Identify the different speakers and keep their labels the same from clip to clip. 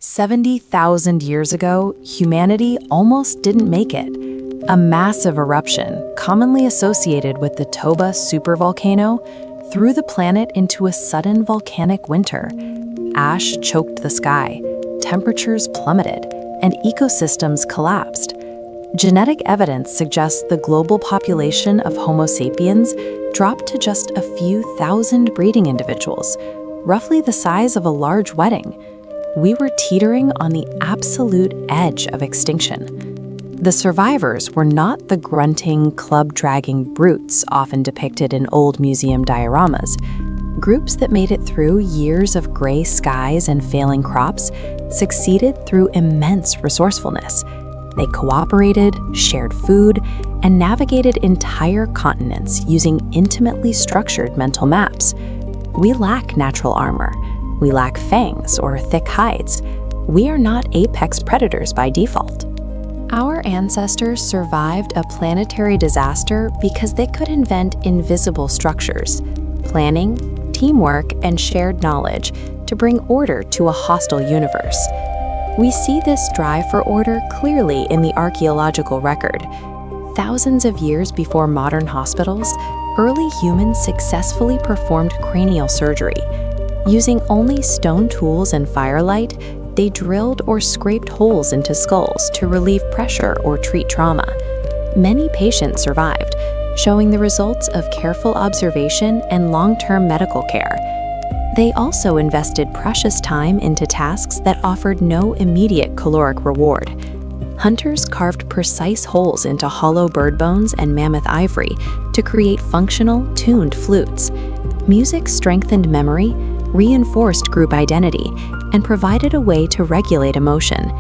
Speaker 1: 70,000 years ago, humanity almost didn't make it. A massive eruption, commonly associated with the Toba supervolcano, threw the planet into a sudden volcanic winter. Ash choked the sky, temperatures plummeted, and ecosystems collapsed. Genetic evidence suggests the global population of Homo sapiens dropped to just a few thousand breeding individuals, roughly the size of a large wedding. We were teetering on the absolute edge of extinction. The survivors were not the grunting, club-dragging brutes often depicted in old museum dioramas. Groups that made it through years of gray skies and failing crops succeeded through immense resourcefulness. They cooperated, shared food, and navigated entire continents using intimately structured mental maps. We lack natural armor. We lack fangs or thick hides. We are not apex predators by default. Our ancestors survived a planetary disaster because they could invent invisible structures, planning, teamwork, and shared knowledge to bring order to a hostile universe. We see this drive for order clearly in the archaeological record. Thousands of years before modern hospitals, early humans successfully performed cranial surgery. Using only stone tools and firelight, they drilled or scraped holes into skulls to relieve pressure or treat trauma. Many patients survived, showing the results of careful observation and long-term medical care. They also invested precious time into tasks that offered no immediate caloric reward. Hunters carved precise holes into hollow bird bones and mammoth ivory to create functional, tuned flutes. Music strengthened memory, reinforced group identity, and provided a way to regulate emotion.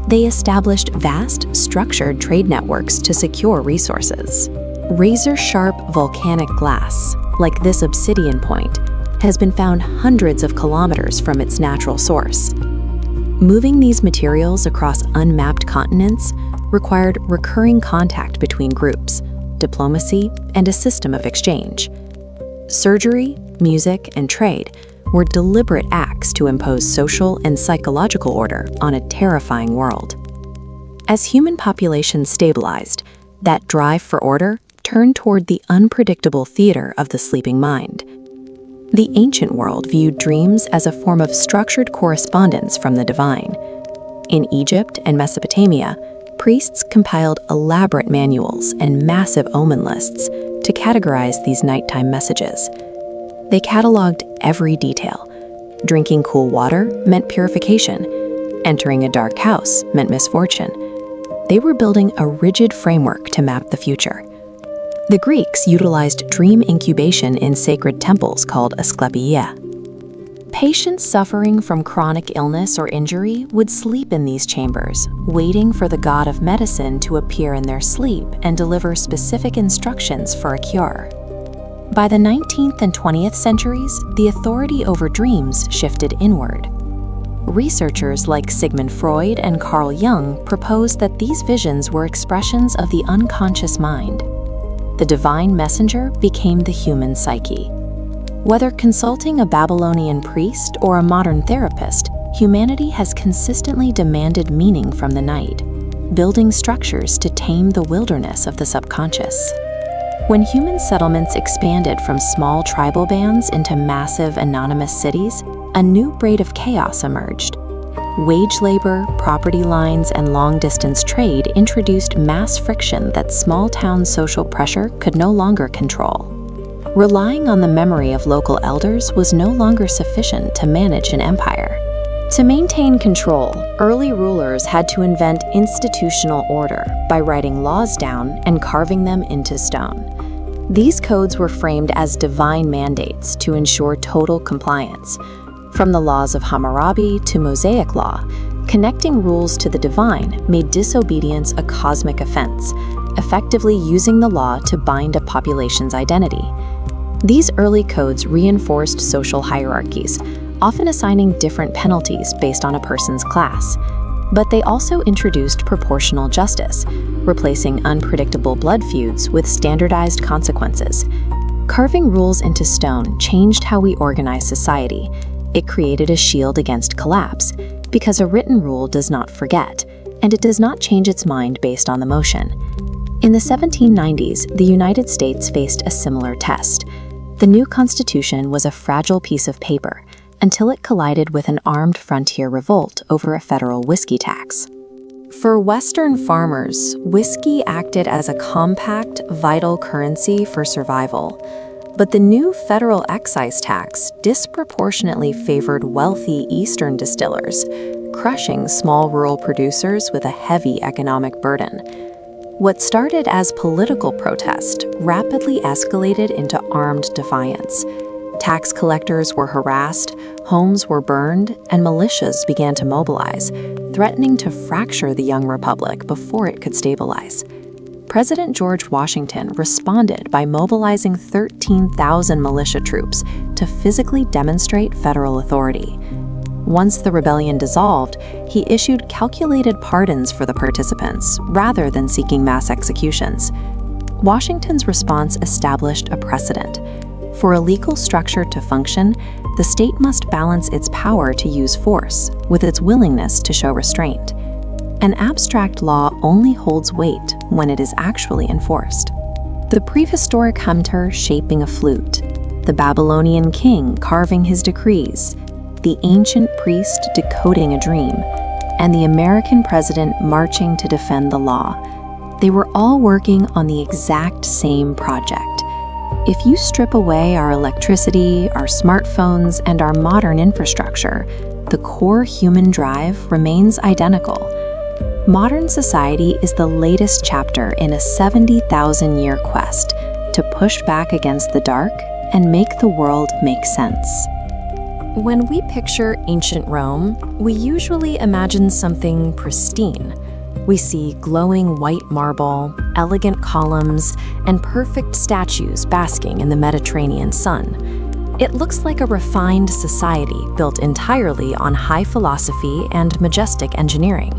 Speaker 1: They established vast, structured trade networks to secure resources. Razor-sharp volcanic glass, like this obsidian point, has been found hundreds of kilometers from its natural source. Moving these materials across unmapped continents required recurring contact between groups, diplomacy, and a system of exchange. Surgery, music, and trade were deliberate acts to impose social and psychological order on a terrifying world. As human populations stabilized, that drive for order turned toward the unpredictable theater of the sleeping mind. The ancient world viewed dreams as a form of structured correspondence from the divine. In Egypt and Mesopotamia, priests compiled elaborate manuals and massive omen lists to categorize these nighttime messages. They cataloged every detail. Drinking cool water meant purification. Entering a dark house meant misfortune. They were building a rigid framework to map the future. The Greeks utilized dream incubation in sacred temples called asclepia. Patients suffering from chronic illness or injury would sleep in these chambers, waiting for the god of medicine to appear in their sleep and deliver specific instructions for a cure. By the 19th and 20th centuries, the authority over dreams shifted inward. Researchers like Sigmund Freud and Carl Jung proposed that these visions were expressions of the unconscious mind. The divine messenger became the human psyche. Whether consulting a Babylonian priest or a modern therapist, humanity has consistently demanded meaning from the night, building structures to tame the wilderness of the subconscious. When human settlements expanded from small tribal bands into massive anonymous cities, a new braid of chaos emerged. Wage labor, property lines, and long-distance trade introduced mass friction that small-town social pressure could no longer control. Relying on the memory of local elders was no longer sufficient to manage an empire. To maintain control, early rulers had to invent institutional order by writing laws down and carving them into stone. These codes were framed as divine mandates to ensure total compliance. From the laws of Hammurabi to Mosaic law, connecting rules to the divine made disobedience a cosmic offense, effectively using the law to bind a population's identity. These early codes reinforced social hierarchies, often assigning different penalties based on a person's class. But they also introduced proportional justice, replacing unpredictable blood feuds with standardized consequences. Carving rules into stone changed how we organize society. It created a shield against collapse. because a written rule does not forget, and it does not change its mind based on the motion. In the 1790s, the United States faced a similar test. The new Constitution was a fragile piece of paper until it collided with an armed frontier revolt over a federal whiskey tax. For Western farmers, whiskey acted as a compact, vital currency for survival. But the new federal excise tax disproportionately favored wealthy Eastern distillers, crushing small rural producers with a heavy economic burden. What started as political protest rapidly escalated into armed defiance. Tax collectors were harassed, homes were burned, and militias began to mobilize, threatening to fracture the young republic before it could stabilize. President George Washington responded by mobilizing 13,000 militia troops to physically demonstrate federal authority. Once the rebellion dissolved, he issued calculated pardons for the participants rather than seeking mass executions. Washington's response established a precedent. For a legal structure to function, the state must balance its power to use force with its willingness to show restraint. An abstract law only holds weight when it is actually enforced. The prehistoric hunter shaping a flute, the Babylonian king carving his decrees, the ancient priest decoding a dream, and the American president marching to defend the law. They were all working on the exact same project. If you strip away our electricity, our smartphones, and our modern infrastructure, the core human drive remains identical. Modern society is the latest chapter in a 70,000-year quest to push back against the dark and make the world make sense. When we picture ancient Rome, we usually imagine something pristine. We see glowing white marble, elegant columns, and perfect statues basking in the Mediterranean sun. It looks like a refined society built entirely on high philosophy and majestic engineering.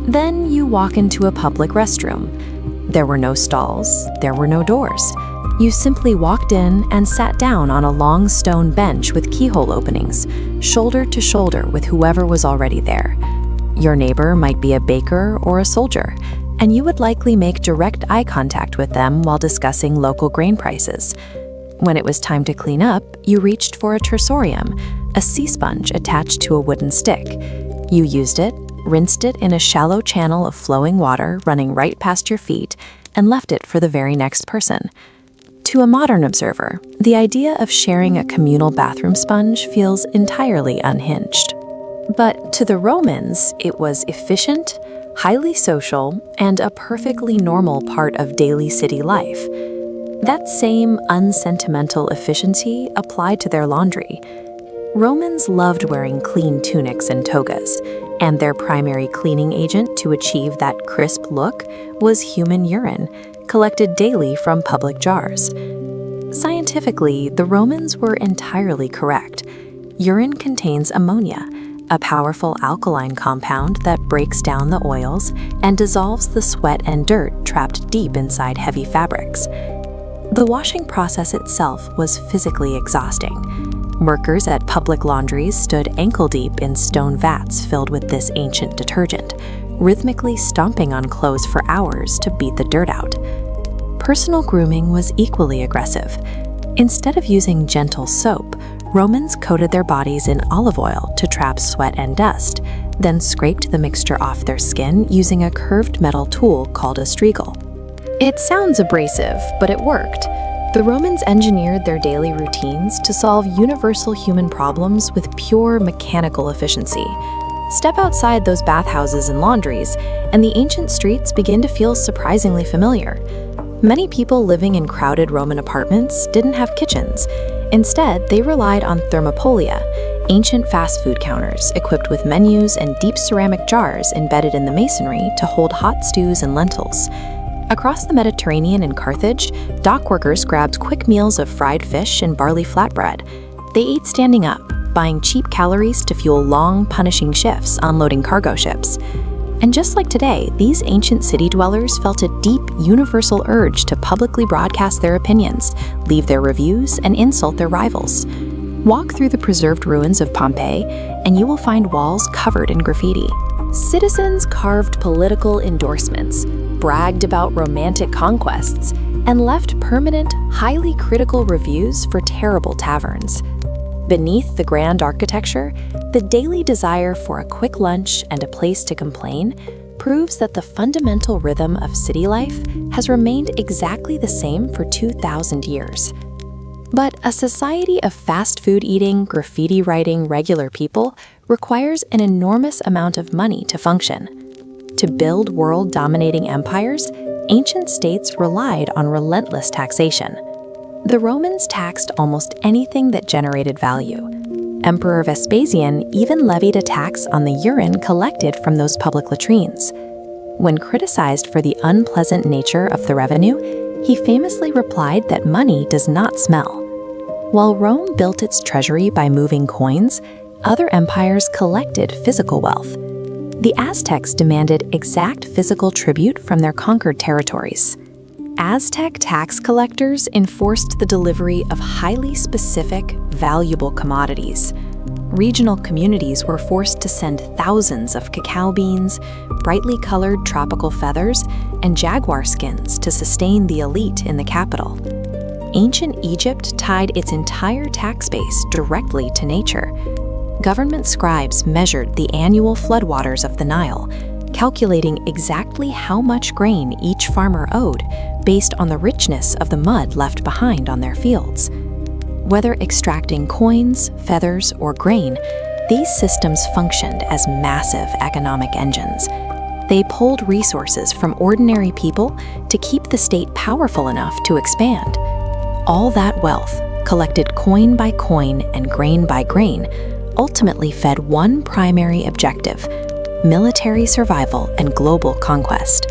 Speaker 1: Then you walk into a public restroom. There were no stalls, there were no doors. You simply walked in and sat down on a long stone bench with keyhole openings, shoulder to shoulder with whoever was already there. Your neighbor might be a baker or a soldier, and you would likely make direct eye contact with them while discussing local grain prices. When it was time to clean up, you reached for a tersorium, a sea sponge attached to a wooden stick. You used it, rinsed it in a shallow channel of flowing water running right past your feet, and left it for the very next person. To a modern observer, the idea of sharing a communal bathroom sponge feels entirely unhinged. But to the Romans, it was efficient, highly social, and a perfectly normal part of daily city life. That same unsentimental efficiency applied to their laundry. Romans loved wearing clean tunics and togas, and their primary cleaning agent to achieve that crisp look was human urine, collected daily from public jars. Scientifically, the Romans were entirely correct. Urine contains ammonia, a powerful alkaline compound that breaks down the oils and dissolves the sweat and dirt trapped deep inside heavy fabrics. The washing process itself was physically exhausting. Workers at public laundries stood ankle-deep in stone vats filled with this ancient detergent, rhythmically stomping on clothes for hours to beat the dirt out. Personal grooming was equally aggressive. Instead of using gentle soap, Romans coated their bodies in olive oil to trap sweat and dust, then scraped the mixture off their skin using a curved metal tool called a strigil. It sounds abrasive, but it worked. The Romans engineered their daily routines to solve universal human problems with pure mechanical efficiency. Step outside those bathhouses and laundries, and the ancient streets begin to feel surprisingly familiar. Many people living in crowded Roman apartments didn't have kitchens. Instead, they relied on thermopolia, ancient fast food counters equipped with menus and deep ceramic jars embedded in the masonry to hold hot stews and lentils. Across the Mediterranean in Carthage, dock workers grabbed quick meals of fried fish and barley flatbread. They ate standing up, buying cheap calories to fuel long, punishing shifts unloading cargo ships. And just like today, these ancient city dwellers felt a deep, universal urge to publicly broadcast their opinions, leave their reviews, and insult their rivals. Walk through the preserved ruins of Pompeii, and you will find walls covered in graffiti. Citizens carved political endorsements, bragged about romantic conquests, and left permanent, highly critical reviews for terrible taverns. Beneath the grand architecture, the daily desire for a quick lunch and a place to complain proves that the fundamental rhythm of city life has remained exactly the same for 2,000 years. But a society of fast food eating, graffiti writing regular people requires an enormous amount of money to function. To build world-dominating empires, ancient states relied on relentless taxation. The Romans taxed almost anything that generated value. Emperor Vespasian even levied a tax on the urine collected from those public latrines. When criticized for the unpleasant nature of the revenue, he famously replied that money does not smell. While Rome built its treasury by moving coins, other empires collected physical wealth. The Aztecs demanded exact physical tribute from their conquered territories. Aztec tax collectors enforced the delivery of highly specific, valuable commodities. Regional communities were forced to send thousands of cacao beans, brightly colored tropical feathers, and jaguar skins to sustain the elite in the capital. Ancient Egypt tied its entire tax base directly to nature. Government scribes measured the annual floodwaters of the Nile, calculating exactly how much grain each farmer owed based on the richness of the mud left behind on their fields. Whether extracting coins, feathers, or grain, these systems functioned as massive economic engines. They pulled resources from ordinary people to keep the state powerful enough to expand. All that wealth, collected coin by coin and grain by grain, ultimately fed one primary objective: military survival and global conquest.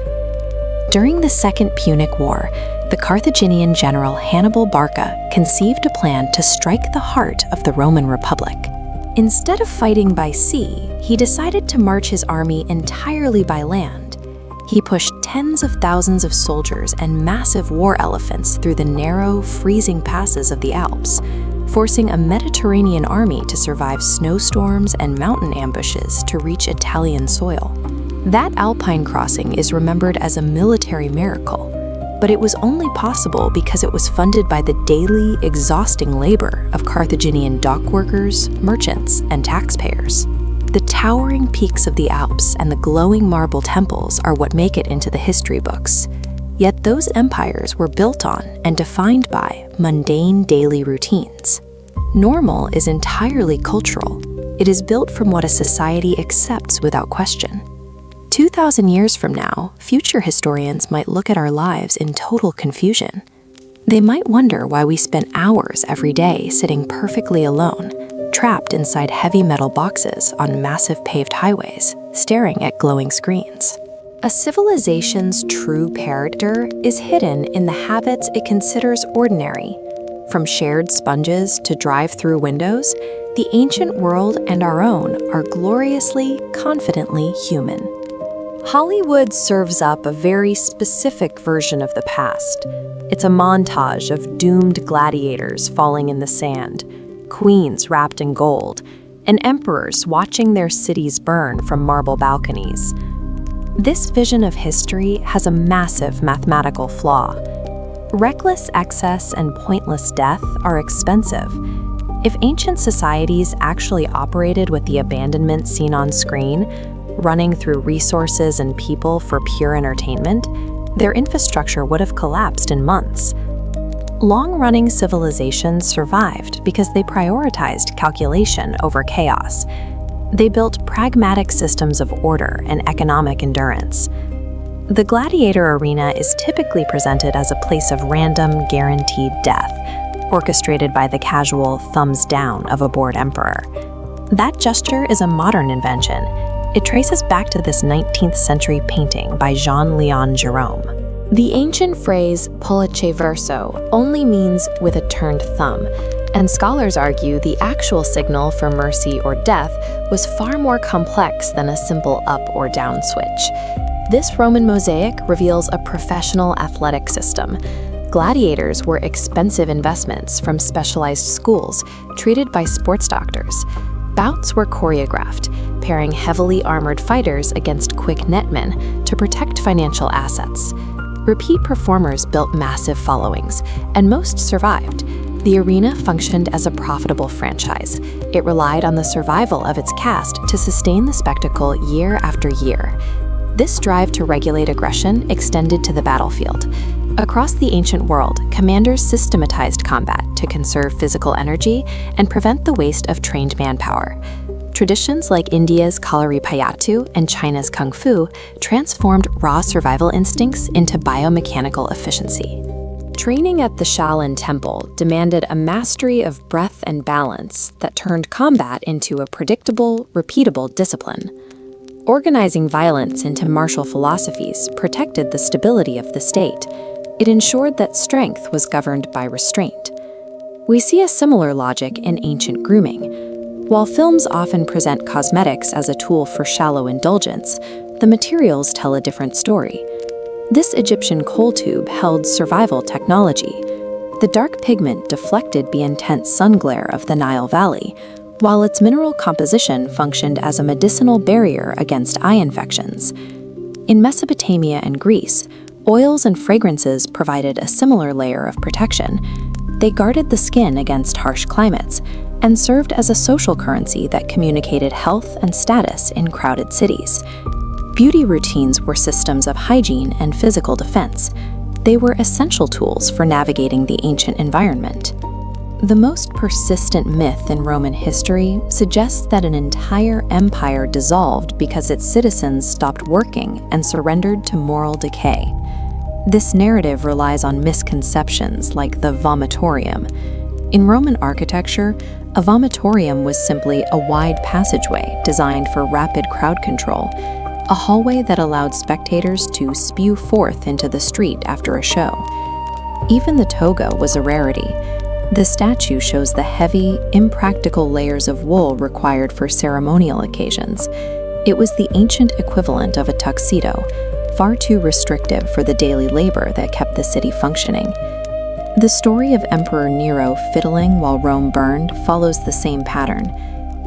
Speaker 1: During the Second Punic War, the Carthaginian general Hannibal Barca conceived a plan to strike the heart of the Roman Republic. Instead of fighting by sea, he decided to march his army entirely by land. He pushed tens of thousands of soldiers and massive war elephants through the narrow, freezing passes of the Alps, forcing a Mediterranean army to survive snowstorms and mountain ambushes to reach Italian soil. That Alpine crossing is remembered as a military miracle, but it was only possible because it was funded by the daily, exhausting labor of Carthaginian dock workers, merchants, and taxpayers. The towering peaks of the Alps and the glowing marble temples are what make it into the history books. Yet those empires were built on and defined by mundane daily routines. Normal is entirely cultural. It is built from what a society accepts without question. 2,000 years from now, future historians might look at our lives in total confusion. They might wonder why we spent hours every day sitting perfectly alone, trapped inside heavy metal boxes on massive paved highways, staring at glowing screens. A civilization's true character is hidden in the habits it considers ordinary. From shared sponges to drive-through windows, the ancient world and our own are gloriously, confidently human. Hollywood serves up a very specific version of the past. It's a montage of doomed gladiators falling in the sand, queens wrapped in gold, and emperors watching their cities burn from marble balconies. This vision of history has a massive mathematical flaw. Reckless excess and pointless death are expensive. If ancient societies actually operated with the abandonment seen on screen, running through resources and people for pure entertainment, their infrastructure would have collapsed in months. Long-running civilizations survived because they prioritized calculation over chaos. They built pragmatic systems of order and economic endurance. The gladiator arena is typically presented as a place of random, guaranteed death, orchestrated by the casual thumbs down of a bored emperor. That gesture is a modern invention. It traces back to this 19th century painting by Jean-Léon Gérôme. The ancient phrase pollice verso only means with a turned thumb, and scholars argue the actual signal for mercy or death was far more complex than a simple up or down switch. This Roman mosaic reveals a professional athletic system. Gladiators were expensive investments from specialized schools treated by sports doctors. Bouts were choreographed, pairing heavily armored fighters against quick netmen to protect financial assets. Repeat performers built massive followings, and most survived. The arena functioned as a profitable franchise. It relied on the survival of its cast to sustain the spectacle year after year. This drive to regulate aggression extended to the battlefield. Across the ancient world, commanders systematized combat to conserve physical energy and prevent the waste of trained manpower. Traditions like India's Kalaripayattu and China's Kung Fu transformed raw survival instincts into biomechanical efficiency. Training at the Shaolin Temple demanded a mastery of breath and balance that turned combat into a predictable, repeatable discipline. Organizing violence into martial philosophies protected the stability of the state. It ensured that strength was governed by restraint. We see a similar logic in ancient grooming. While films often present cosmetics as a tool for shallow indulgence, the materials tell a different story. This Egyptian coal tube held survival technology. The dark pigment deflected the intense sun glare of the Nile Valley, while its mineral composition functioned as a medicinal barrier against eye infections. In Mesopotamia and Greece, oils and fragrances provided a similar layer of protection. They guarded the skin against harsh climates and served as a social currency that communicated health and status in crowded cities. Beauty routines were systems of hygiene and physical defense. They were essential tools for navigating the ancient environment. The most persistent myth in Roman history suggests that an entire empire dissolved because its citizens stopped working and surrendered to moral decay. This narrative relies on misconceptions like the vomitorium. In Roman architecture, a vomitorium was simply a wide passageway designed for rapid crowd control, a hallway that allowed spectators to spew forth into the street after a show. Even the toga was a rarity. The statue shows the heavy, impractical layers of wool required for ceremonial occasions. It was the ancient equivalent of a tuxedo, far too restrictive for the daily labor that kept the city functioning. The story of Emperor Nero fiddling while Rome burned follows the same pattern.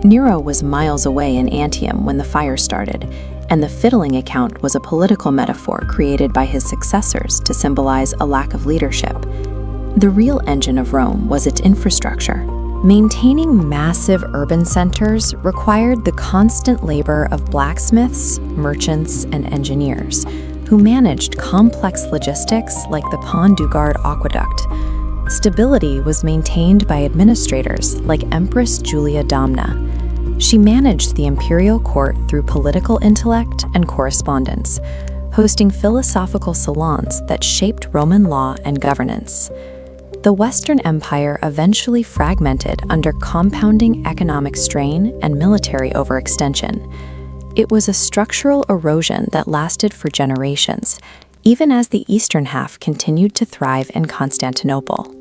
Speaker 1: Nero was miles away in Antium when the fire started, and the fiddling account was a political metaphor created by his successors to symbolize a lack of leadership. The real engine of Rome was its infrastructure. Maintaining massive urban centers required the constant labor of blacksmiths, merchants, and engineers, who managed complex logistics like the Pont du Gard aqueduct. Stability was maintained by administrators like Empress Julia Domna. She managed the imperial court through political intellect and correspondence, hosting philosophical salons that shaped Roman law and governance. The Western Empire eventually fragmented under compounding economic strain and military overextension. It was a structural erosion that lasted for generations, even as the eastern half continued to thrive in Constantinople.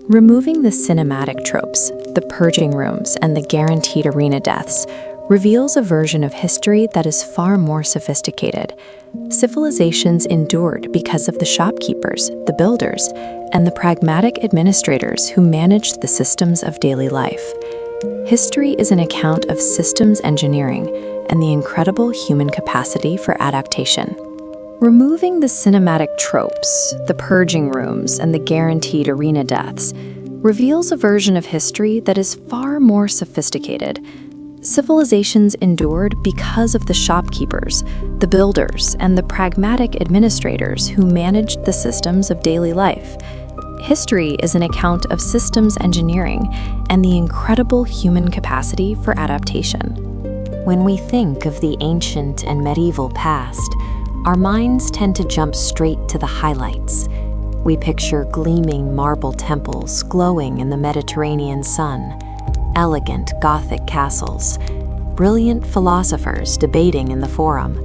Speaker 1: Removing the cinematic tropes, the purging rooms, and the guaranteed arena deaths reveals a version of history that is far more sophisticated. Civilizations endured because of the shopkeepers, the builders, and the pragmatic administrators who managed the systems of daily life. History is an account of systems engineering and the incredible human capacity for adaptation. Removing the cinematic tropes, the purging rooms, and the guaranteed arena deaths reveals a version of history that is far more sophisticated. Civilizations endured because of the shopkeepers, the builders, and the pragmatic administrators who managed the systems of daily life. History is an account of systems engineering and the incredible human capacity for adaptation. When we think of the ancient and medieval past, our minds tend to jump straight to the highlights. We picture gleaming marble temples glowing in the Mediterranean sun, elegant Gothic castles, brilliant philosophers debating in the Forum,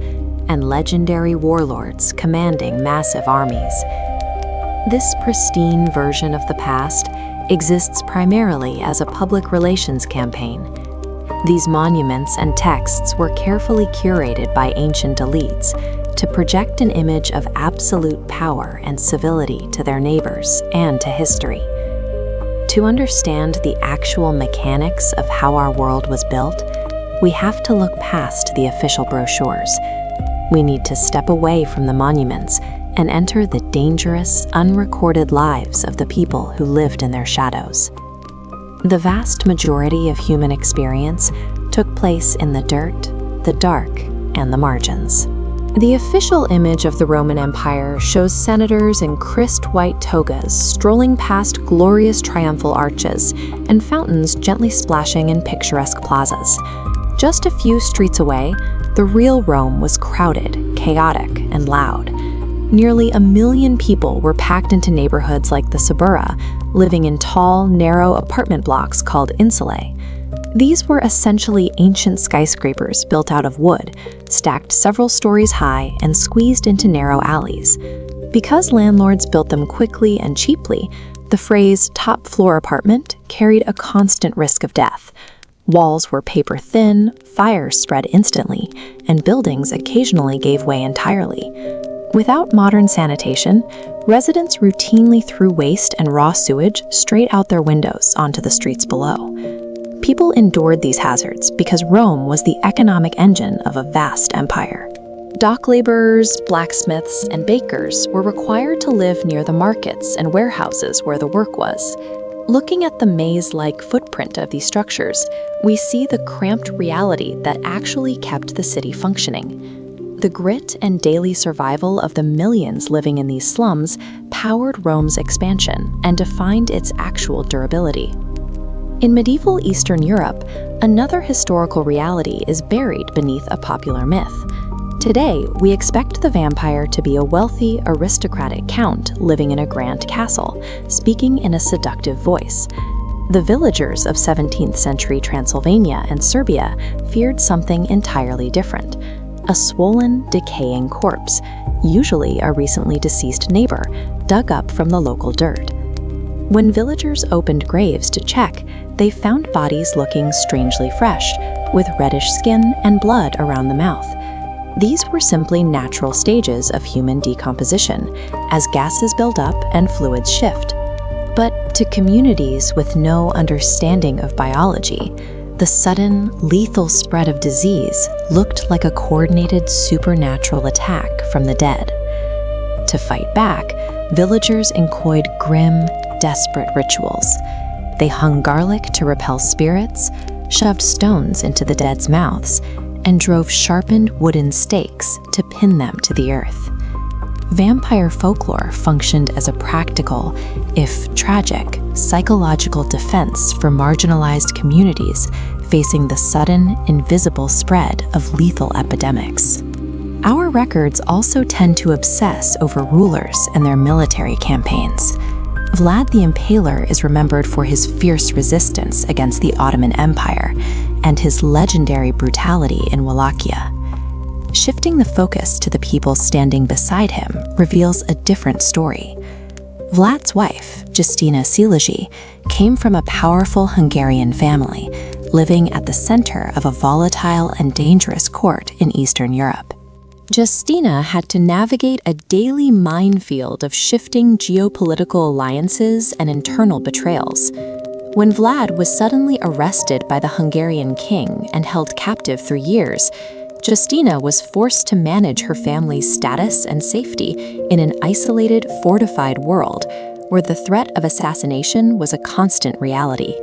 Speaker 1: and legendary warlords commanding massive armies. This pristine version of the past exists primarily as a public relations campaign. These monuments and texts were carefully curated by ancient elites to project an image of absolute power and civility to their neighbors and to history. To understand the actual mechanics of how our world was built, we have to look past the official brochures. We need to step away from the monuments and enter the dangerous, unrecorded lives of the people who lived in their shadows. The vast majority of human experience took place in the dirt, the dark, and the margins. The official image of the Roman Empire shows senators in crisp white togas strolling past glorious triumphal arches and fountains gently splashing in picturesque plazas. Just a few streets away, the real Rome was crowded, chaotic, and loud. Nearly 1 million people were packed into neighborhoods like the Suburra, living in tall, narrow apartment blocks called insulae. These were essentially ancient skyscrapers built out of wood, stacked several stories high and squeezed into narrow alleys. Because landlords built them quickly and cheaply, the phrase top floor apartment carried a constant risk of death. Walls were paper thin, fires spread instantly, and buildings occasionally gave way entirely. Without modern sanitation, residents routinely threw waste and raw sewage straight out their windows onto the streets below. People endured these hazards because Rome was the economic engine of a vast empire. Dock laborers, blacksmiths, and bakers were required to live near the markets and warehouses where the work was. Looking at the maze-like footprint of these structures, we see the cramped reality that actually kept the city functioning. The grit and daily survival of the millions living in these slums powered Rome's expansion and defined its actual durability. In medieval Eastern Europe, another historical reality is buried beneath a popular myth. Today, we expect the vampire to be a wealthy, aristocratic count living in a grand castle, speaking in a seductive voice. The villagers of 17th century Transylvania and Serbia feared something entirely different: a swollen, decaying corpse, usually a recently deceased neighbor, dug up from the local dirt. When villagers opened graves to check, they found bodies looking strangely fresh, with reddish skin and blood around the mouth. These were simply natural stages of human decomposition, as gases build up and fluids shift. But to communities with no understanding of biology, the sudden, lethal spread of disease looked like a coordinated supernatural attack from the dead. To fight back, villagers employed grim, desperate rituals. They hung garlic to repel spirits, shoved stones into the dead's mouths, and drove sharpened wooden stakes to pin them to the earth. Vampire folklore functioned as a practical, if tragic, psychological defense for marginalized communities facing the sudden, invisible spread of lethal epidemics. Our records also tend to obsess over rulers and their military campaigns. Vlad the Impaler is remembered for his fierce resistance against the Ottoman Empire and his legendary brutality in Wallachia. Shifting the focus to the people standing beside him reveals a different story. Vlad's wife, Justina Silagi, came from a powerful Hungarian family, living at the center of a volatile and dangerous court in Eastern Europe. Justina had to navigate a daily minefield of shifting geopolitical alliances and internal betrayals. When Vlad was suddenly arrested by the Hungarian king and held captive for years, Justina was forced to manage her family's status and safety in an isolated, fortified world where the threat of assassination was a constant reality.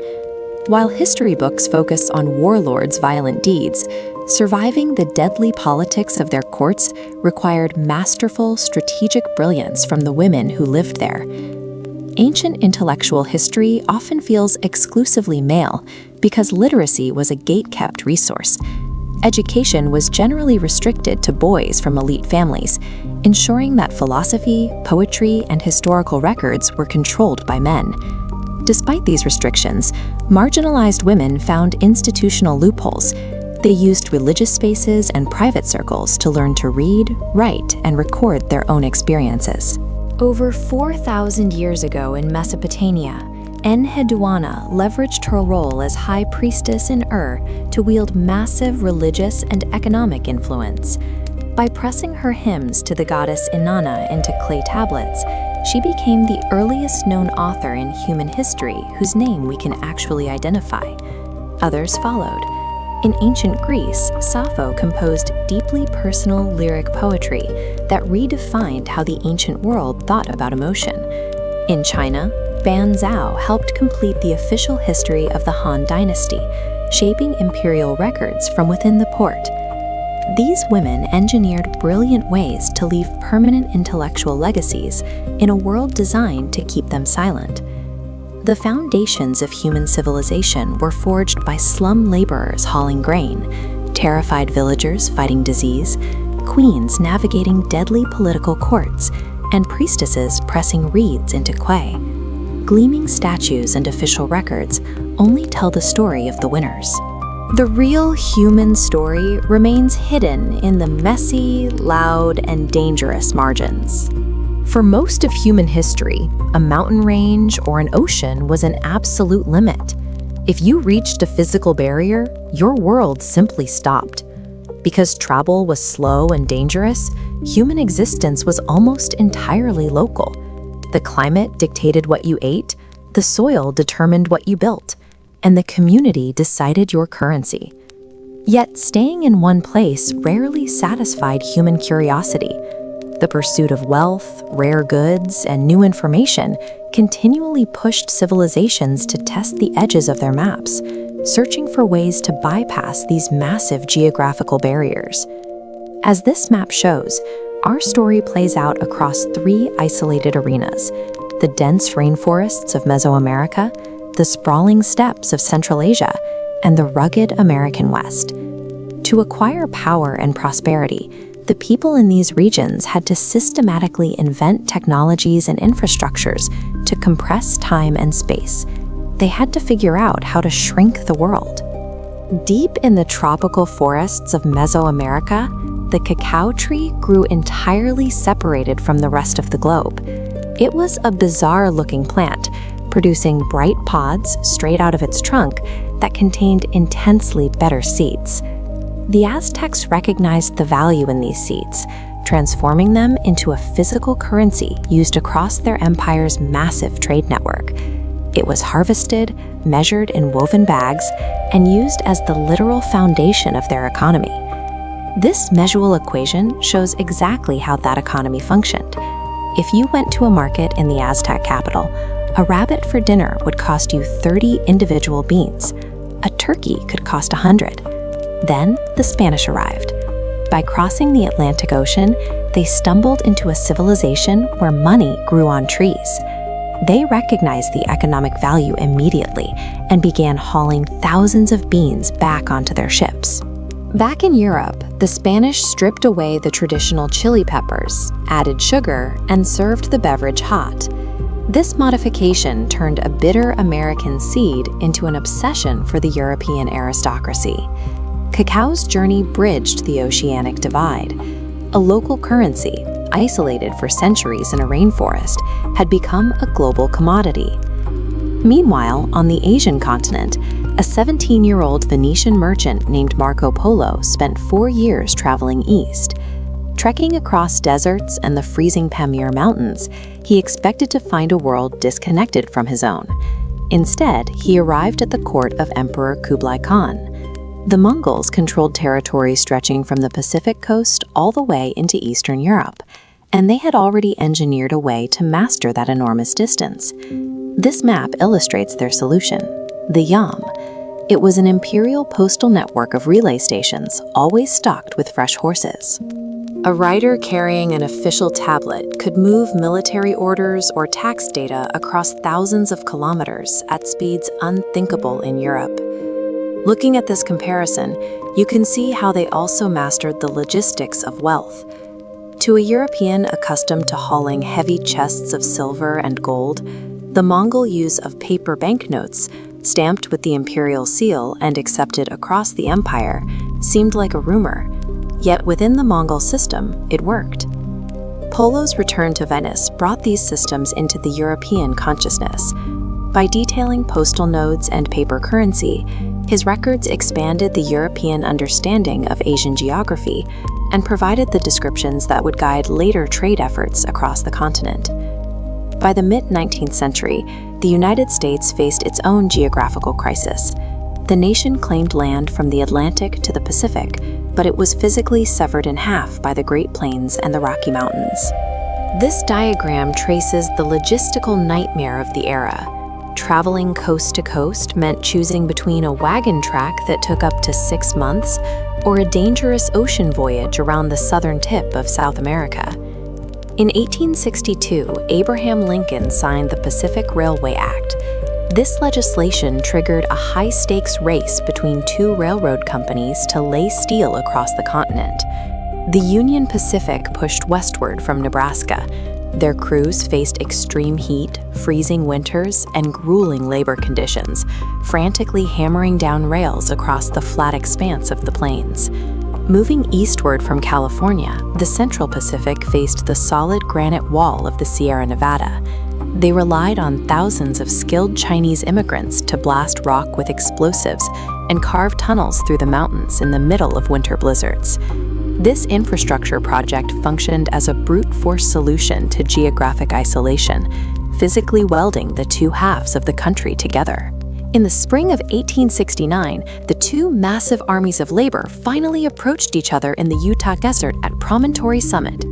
Speaker 1: While history books focus on warlords' violent deeds, surviving the deadly politics of their courts required masterful, strategic brilliance from the women who lived there. Ancient intellectual history often feels exclusively male because literacy was a gate-kept resource. Education was generally restricted to boys from elite families, ensuring that philosophy, poetry, and historical records were controlled by men. Despite these restrictions, marginalized women found institutional loopholes. They used religious spaces and private circles to learn to read, write, and record their own experiences. Over 4,000 years ago in Mesopotamia, Enheduanna leveraged her role as high priestess in Ur to wield massive religious and economic influence. By pressing her hymns to the goddess Inanna into clay tablets, She became the earliest known author in human history whose name we can actually identify. Others followed. In ancient Greece, Sappho composed deeply personal lyric poetry that redefined how the ancient world thought about emotion. In China, Ban Zhao helped complete the official history of the Han Dynasty, shaping imperial records from within the port. These women engineered brilliant ways to leave permanent intellectual legacies in a world designed to keep them silent. The foundations of human civilization were forged by slum laborers hauling grain, terrified villagers fighting disease, queens navigating deadly political courts, and priestesses pressing reeds into clay. Gleaming statues and official records only tell the story of the winners. The real human story remains hidden in the messy, loud, and dangerous margins. For most of human history, a mountain range or an ocean was an absolute limit. If you reached a physical barrier, your world simply stopped. Because travel was slow and dangerous, human existence was almost entirely local. The climate dictated what you ate, the soil determined what you built, and the community decided your currency. Yet staying in one place rarely satisfied human curiosity. The pursuit of wealth, rare goods, and new information continually pushed civilizations to test the edges of their maps, searching for ways to bypass these massive geographical barriers. As this map shows, our story plays out across 3 isolated arenas: the dense rainforests of Mesoamerica, the sprawling steppes of Central Asia, and the rugged American West. To acquire power and prosperity, the people in these regions had to systematically invent technologies and infrastructures to compress time and space. They had to figure out how to shrink the world. Deep in the tropical forests of Mesoamerica, the cacao tree grew entirely separated from the rest of the globe. It was a bizarre-looking plant, producing bright pods straight out of its trunk that contained intensely better seeds. The Aztecs recognized the value in these seeds, transforming them into a physical currency used across their empire's massive trade network. It was harvested, measured in woven bags, and used as the literal foundation of their economy. This measurable equation shows exactly how that economy functioned. If you went to a market in the Aztec capital, a rabbit for dinner would cost you 30 individual beans. A turkey could cost 100. Then the Spanish arrived. By crossing the Atlantic Ocean, they stumbled into a civilization where money grew on trees. They recognized the economic value immediately and began hauling thousands of beans back onto their ships. Back in Europe, the Spanish stripped away the traditional chili peppers, added sugar, and served the beverage hot. This modification turned a bitter American seed into an obsession for the European aristocracy. Cacao's journey bridged the oceanic divide. A local currency, isolated for centuries in a rainforest, had become a global commodity. Meanwhile, on the Asian continent, a 17-year-old Venetian merchant named Marco Polo spent 4 years traveling east. Trekking across deserts and the freezing Pamir Mountains, he expected to find a world disconnected from his own. Instead, he arrived at the court of Emperor Kublai Khan. The Mongols controlled territory stretching from the Pacific coast all the way into Eastern Europe, and they had already engineered a way to master that enormous distance. This map illustrates their solution: the Yam. It was an imperial postal network of relay stations, always stocked with fresh horses. A rider carrying an official tablet could move military orders or tax data across thousands of kilometers at speeds unthinkable in Europe. Looking at this comparison, you can see how they also mastered the logistics of wealth. To a European accustomed to hauling heavy chests of silver and gold, the Mongol use of paper banknotes, stamped with the imperial seal and accepted across the empire, seemed like a rumor. Yet within the Mongol system, it worked. Polo's return to Venice brought these systems into the European consciousness. By detailing postal nodes and paper currency, his records expanded the European understanding of Asian geography and provided the descriptions that would guide later trade efforts across the continent. By the mid-19th century, the United States faced its own geographical crisis. The nation claimed land from the Atlantic to the Pacific, but it was physically severed in half by the Great Plains and the Rocky Mountains. This diagram traces the logistical nightmare of the era. Traveling coast to coast meant choosing between a wagon track that took up to 6 months or a dangerous ocean voyage around the southern tip of South America. In 1862, Abraham Lincoln signed the Pacific Railway Act. This legislation triggered a high-stakes race between two railroad companies to lay steel across the continent. The Union Pacific pushed westward from Nebraska. Their crews faced extreme heat, freezing winters, and grueling labor conditions, frantically hammering down rails across the flat expanse of the plains. Moving eastward from California, the Central Pacific faced the solid granite wall of the Sierra Nevada. They relied on thousands of skilled Chinese immigrants to blast rock with explosives and carve tunnels through the mountains in the middle of winter blizzards. This infrastructure project functioned as a brute force solution to geographic isolation, physically welding the two halves of the country together. In the spring of 1869, the two massive armies of labor finally approached each other in the Utah desert at Promontory Summit.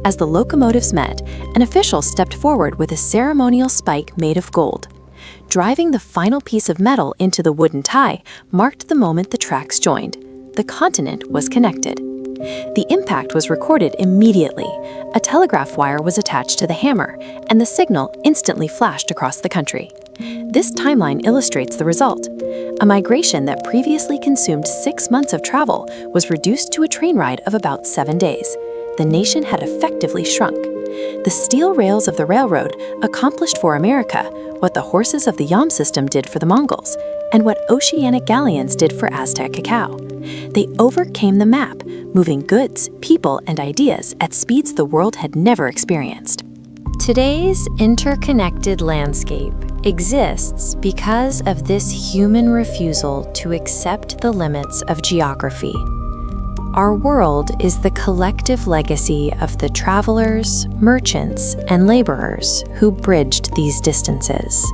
Speaker 1: As the locomotives met, an official stepped forward with a ceremonial spike made of gold. Driving the final piece of metal into the wooden tie marked the moment the tracks joined. The continent was connected. The impact was recorded immediately. A telegraph wire was attached to the hammer, and the signal instantly flashed across the country. This timeline illustrates the result. A migration that previously consumed 6 months of travel was reduced to a train ride of about 7 days. The nation had effectively shrunk. The steel rails of the railroad accomplished for America what the horses of the Yam system did for the Mongols, and what oceanic galleons did for Aztec cacao. They overcame the map, moving goods, people, and ideas at speeds the world had never experienced. Today's interconnected landscape exists because of this human refusal to accept the limits of geography. Our world is the collective legacy of the travelers, merchants, and laborers who bridged these distances.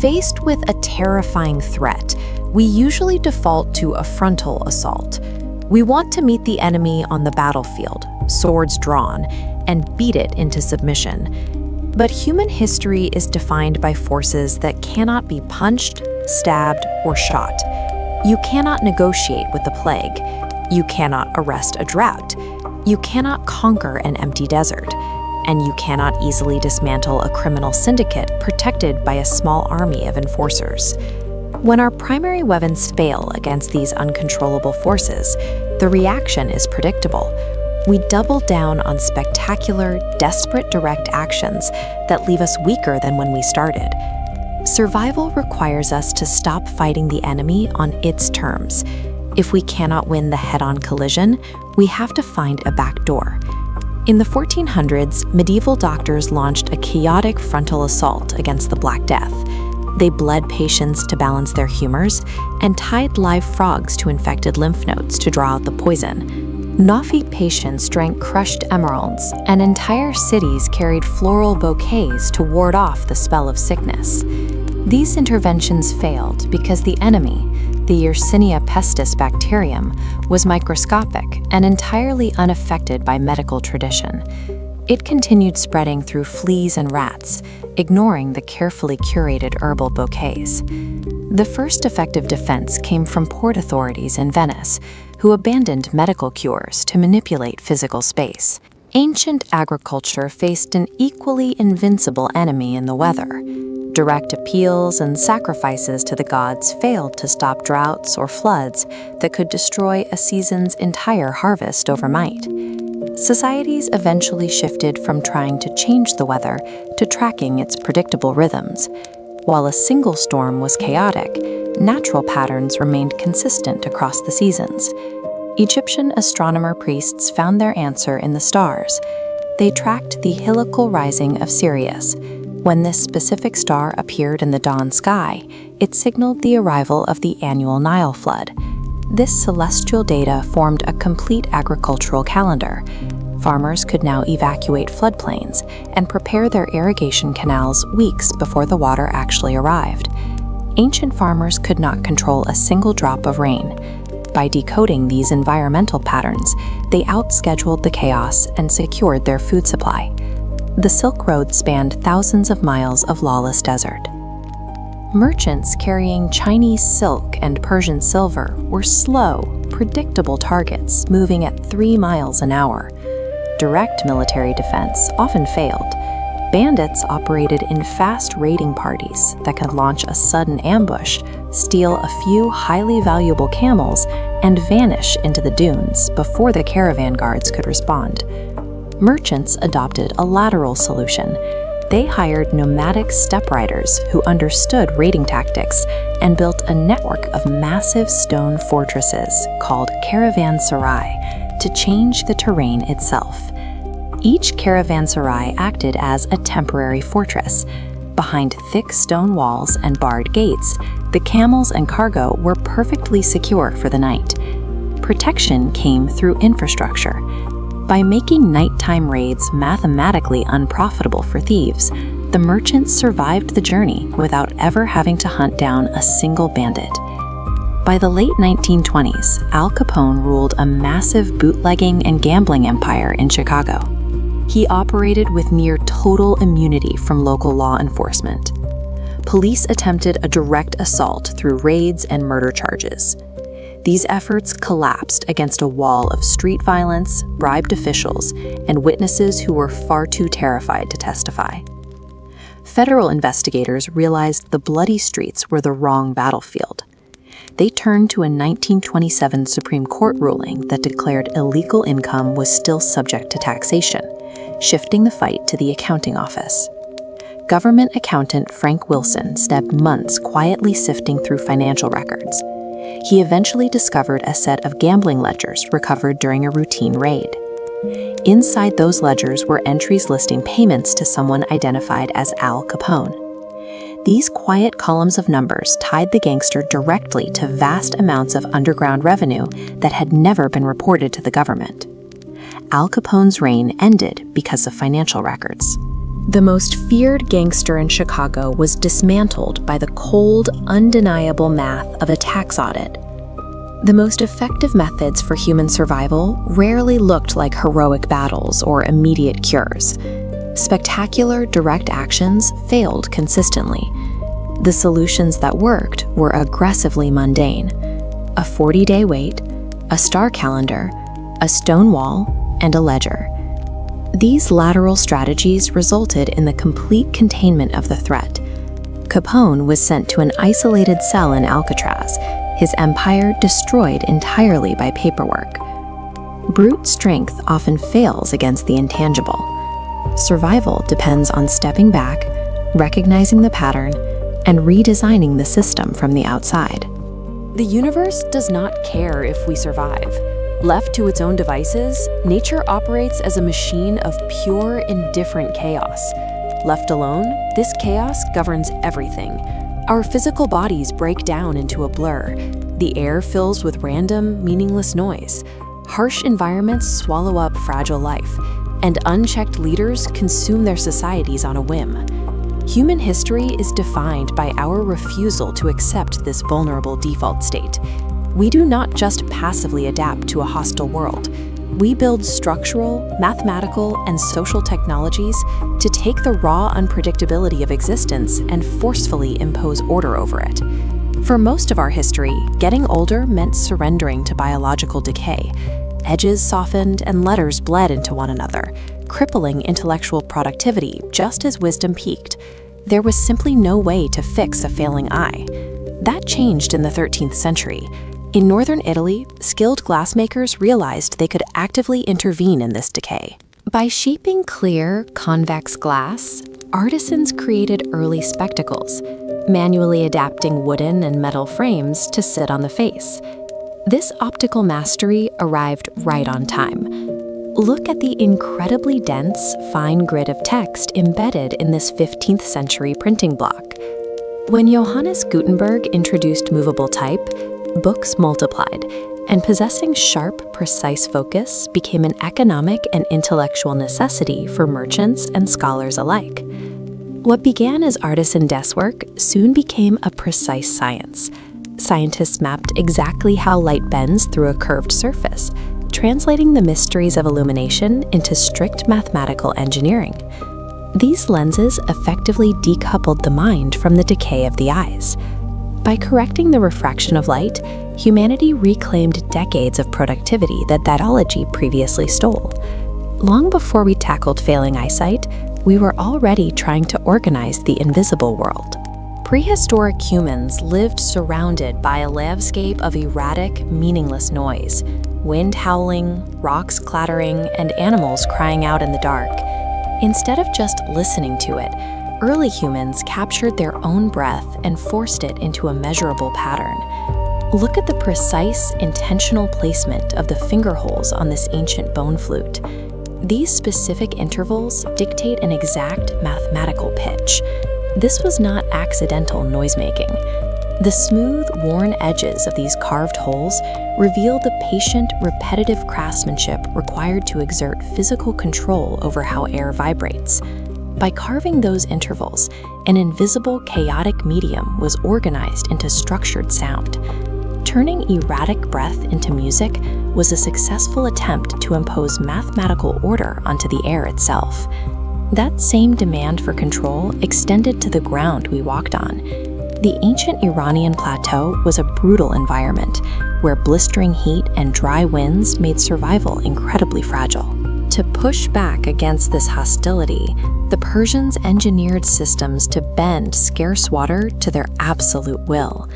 Speaker 1: Faced with a terrifying threat, we usually default to a frontal assault. We want to meet the enemy on the battlefield, swords drawn, and beat it into submission. But human history is defined by forces that cannot be punched, stabbed, or shot. You cannot negotiate with the plague. You cannot arrest a drought. You cannot conquer an empty desert. And you cannot easily dismantle a criminal syndicate protected by a small army of enforcers. When our primary weapons fail against these uncontrollable forces, the reaction is predictable. We double down on spectacular, desperate direct actions that leave us weaker than when we started. Survival requires us to stop fighting the enemy on its terms. If we cannot win the head-on collision, we have to find a back door. In the 1400s, medieval doctors launched a chaotic frontal assault against the Black Death. They bled patients to balance their humors and tied live frogs to infected lymph nodes to draw out the poison. Nafi patients drank crushed emeralds, and entire cities carried floral bouquets to ward off the spell of sickness. These interventions failed because the enemy, the Yersinia pestis bacterium, was microscopic and entirely unaffected by medical tradition. It continued spreading through fleas and rats, ignoring the carefully curated herbal bouquets. The first effective defense came from port authorities in Venice, who abandoned medical cures to manipulate physical space. Ancient agriculture faced an equally invincible enemy in the weather. Direct appeals and sacrifices to the gods failed to stop droughts or floods that could destroy a season's entire harvest overnight. Societies eventually shifted from trying to change the weather to tracking its predictable rhythms. While a single storm was chaotic, natural patterns remained consistent across the seasons. Egyptian astronomer priests found their answer in the stars. They tracked the heliacal rising of Sirius. When this specific star appeared in the dawn sky, it signaled the arrival of the annual Nile flood. This celestial data formed a complete agricultural calendar. Farmers could now evacuate floodplains and prepare their irrigation canals weeks before the water actually arrived. Ancient farmers could not control a single drop of rain. By decoding these environmental patterns, they outscheduled the chaos and secured their food supply. The Silk Road spanned thousands of miles of lawless desert. Merchants carrying Chinese silk and Persian silver were slow, predictable targets moving at 3 miles an hour. Direct military defense often failed. Bandits operated in fast raiding parties that could launch a sudden ambush, steal a few highly valuable camels, and vanish into the dunes before the caravan guards could respond. Merchants adopted a lateral solution. They hired nomadic stepriders who understood raiding tactics and built a network of massive stone fortresses called caravanserai to change the terrain itself. Each caravanserai acted as a temporary fortress. Behind thick stone walls and barred gates, the camels and cargo were perfectly secure for the night. Protection came through infrastructure. By making nighttime raids mathematically unprofitable for thieves, the merchants survived the journey without ever having to hunt down a single bandit. By the late 1920s, Al Capone ruled a massive bootlegging and gambling empire in Chicago. He operated with near total immunity from local law enforcement. Police attempted a direct assault through raids and murder charges. These efforts collapsed against a wall of street violence, bribed officials, and witnesses who were far too terrified to testify. Federal investigators realized the bloody streets were the wrong battlefield. They turned to a 1927 Supreme Court ruling that declared illegal income was still subject to taxation, shifting the fight to the accounting office. Government accountant Frank Wilson spent months quietly sifting through financial records. He eventually discovered a set of gambling ledgers recovered during a routine raid. Inside those ledgers were entries listing payments to someone identified as Al Capone. These quiet columns of numbers tied the gangster directly to vast amounts of underground revenue that had never been reported to the government. Al Capone's reign ended because of financial records. The most feared gangster in Chicago was dismantled by the cold, undeniable math of a tax audit. The most effective methods for human survival rarely looked like heroic battles or immediate cures. Spectacular, direct actions failed consistently. The solutions that worked were aggressively mundane: a 40-day wait, a star calendar, a stone wall, and a ledger. These lateral strategies resulted in the complete containment of the threat. Capone was sent to an isolated cell in Alcatraz, his empire destroyed entirely by paperwork. Brute strength often fails against the intangible. Survival depends on stepping back, recognizing the pattern, and redesigning the system from the outside. The universe does not care if we survive. Left to its own devices, nature operates as a machine of pure, indifferent chaos. Left alone, this chaos governs everything. Our physical bodies break down into a blur. The air fills with random, meaningless noise. Harsh environments swallow up fragile life, and unchecked leaders consume their societies on a whim. Human history is defined by our refusal to accept this vulnerable default state. We do not just passively adapt to a hostile world. We build structural, mathematical, and social technologies to take the raw unpredictability of existence and forcefully impose order over it. For most of our history, getting older meant surrendering to biological decay. Edges softened and letters bled into one another, crippling intellectual productivity just as wisdom peaked. There was simply no way to fix a failing eye. That changed in the 13th century. In northern Italy, skilled glassmakers realized they could actively intervene in this decay. By shaping clear, convex glass, artisans created early spectacles, manually adapting wooden and metal frames to sit on the face. This optical mastery arrived right on time. Look at the incredibly dense, fine grid of text embedded in this 15th century printing block. When Johannes Gutenberg introduced movable type, books multiplied, And possessing sharp, precise focus became an economic and intellectual necessity for merchants and scholars alike. What began as artisan desk-work soon became a precise science. Scientists mapped exactly how light bends through a curved surface, translating the mysteries of illumination into strict mathematical engineering. These lenses effectively decoupled the mind from the decay of the eyes. By correcting the refraction of light, humanity reclaimed decades of productivity that dietology previously stole. Long before we tackled failing eyesight, we were already trying to organize the invisible world. Prehistoric humans lived surrounded by a landscape of erratic, meaningless noise, wind howling, rocks clattering, and animals crying out in the dark. Instead of just listening to it, early humans captured their own breath and forced it into a measurable pattern. Look at the precise, intentional placement of the finger holes on this ancient bone flute. These specific intervals dictate an exact mathematical pitch. This was not accidental noisemaking. The smooth, worn edges of these carved holes reveal the patient, repetitive craftsmanship required to exert physical control over how air vibrates. By carving those intervals, an invisible, chaotic medium was organized into structured sound. Turning erratic breath into music was a successful attempt to impose mathematical order onto the air itself. That same demand for control extended to the ground we walked on. The ancient Iranian plateau was a brutal environment where blistering heat and dry winds made survival incredibly fragile. To push back against this hostility, the Persians engineered systems to bend scarce water to their absolute will.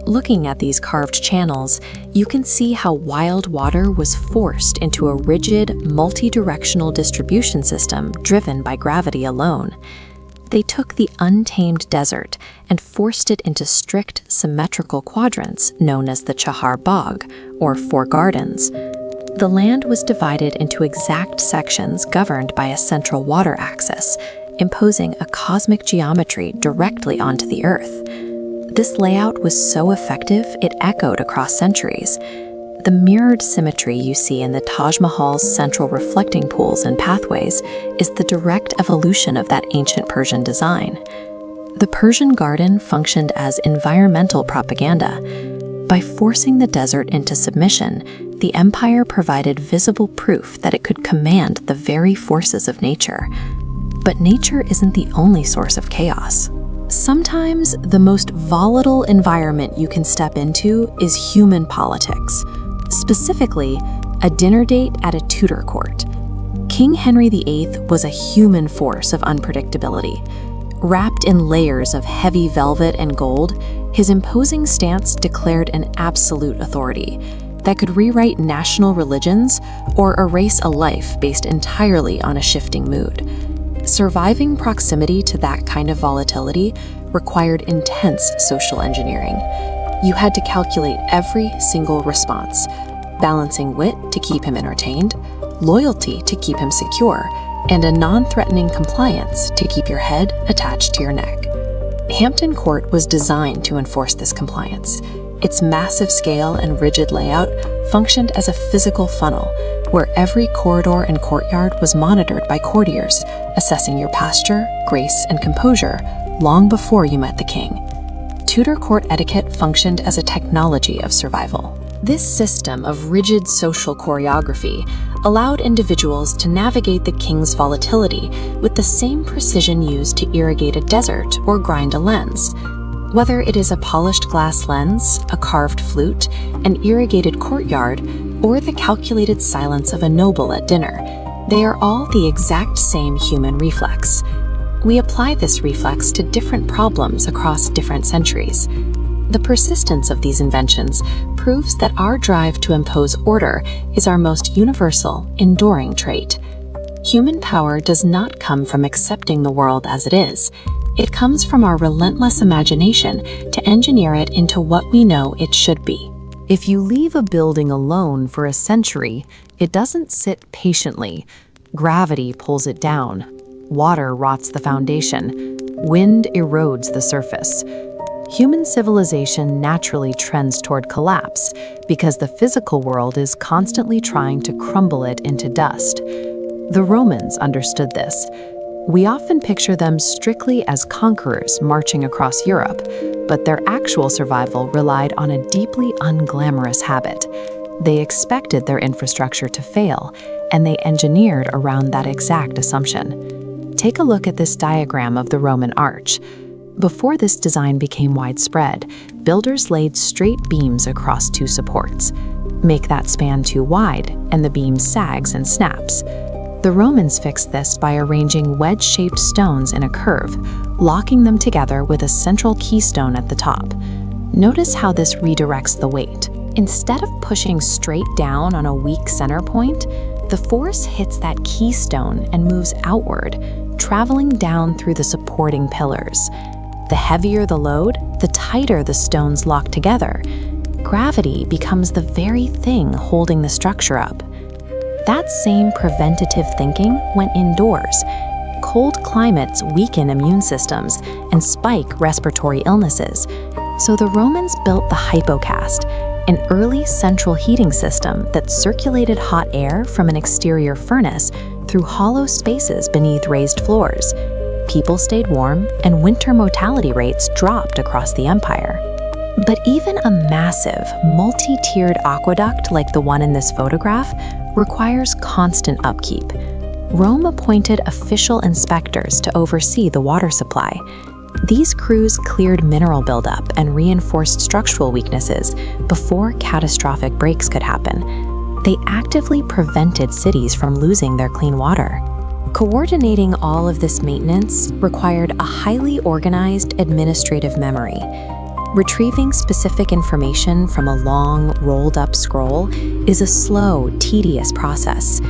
Speaker 1: Looking at these carved channels, you can see how wild water was forced into a rigid, multi-directional distribution system driven by gravity alone. They took the untamed desert and forced it into strict, symmetrical quadrants known as the Chahar Bagh, or Four Gardens. The land was divided into exact sections governed by a central water axis, imposing a cosmic geometry directly onto the Earth. This layout was so effective it echoed across centuries. The mirrored symmetry you see in the Taj Mahal's central reflecting pools and pathways is the direct evolution of that ancient Persian design. The Persian garden functioned as environmental propaganda. By forcing the desert into submission, the empire provided visible proof that it could command the very forces of nature. But nature isn't the only source of chaos. Sometimes the most volatile environment you can step into is human politics, specifically a dinner date at a Tudor court. King Henry VIII was a human force of unpredictability. Wrapped in layers of heavy velvet and gold, his imposing stance declared an absolute authority that could rewrite national religions or erase a life based entirely on a shifting mood. Surviving proximity to that kind of volatility required intense social engineering. You had to calculate every single response, balancing wit to keep him entertained, loyalty to keep him secure, and a non-threatening compliance to keep your head attached to your neck. Hampton Court was designed to enforce this compliance. Its massive scale and rigid layout functioned as a physical funnel, where every corridor and courtyard was monitored by courtiers, assessing your posture, grace, and composure long before you met the king. Tudor court etiquette functioned as a technology of survival. This system of rigid social choreography allowed individuals to navigate the king's volatility with the same precision used to irrigate a desert or grind a lens. Whether it is a polished glass lens, a carved flute, an irrigated courtyard, or the calculated silence of a noble at dinner, they are all the exact same human reflex. We apply this reflex to different problems across different centuries. The persistence of these inventions proves that our drive to impose order is our most universal, enduring trait. Human power does not come from accepting the world as it is. It comes from our relentless imagination to engineer it into what we know it should be.
Speaker 2: If you leave a building alone for a century, it doesn't sit patiently. Gravity pulls it down. Water rots the foundation. Wind erodes the surface. Human civilization naturally trends toward collapse because the physical world is constantly trying to crumble it into dust. The Romans understood this. We often picture them strictly as conquerors marching across Europe, but their actual survival relied on a deeply unglamorous habit. They expected their infrastructure to fail, and they engineered around that exact assumption. Take a look at this diagram of the Roman arch. Before this design became widespread, builders laid straight beams across two supports. Make that span too wide, and the beam sags and snaps. The Romans fixed this by arranging wedge-shaped stones in a curve, locking them together with a central keystone at the top. Notice how this redirects the weight. Instead of pushing straight down on a weak center point, the force hits that keystone and moves outward, traveling down through the supporting pillars. The heavier the load, the tighter the stones lock together. Gravity becomes the very thing holding the structure up. That same preventative thinking went indoors. Cold climates weaken immune systems and spike respiratory illnesses. So the Romans built the hypocast, an early central heating system that circulated hot air from an exterior furnace through hollow spaces beneath raised floors. People stayed warm, and winter mortality rates dropped across the empire. But even a massive, multi-tiered aqueduct like the one in this photograph requires constant upkeep. Rome appointed official inspectors to oversee the water supply. These crews cleared mineral buildup and reinforced structural weaknesses before catastrophic breaks could happen. They actively prevented cities from losing their clean water. Coordinating all of this maintenance required a highly organized administrative memory. Retrieving specific information from a long, rolled-up scroll is a slow, tedious process.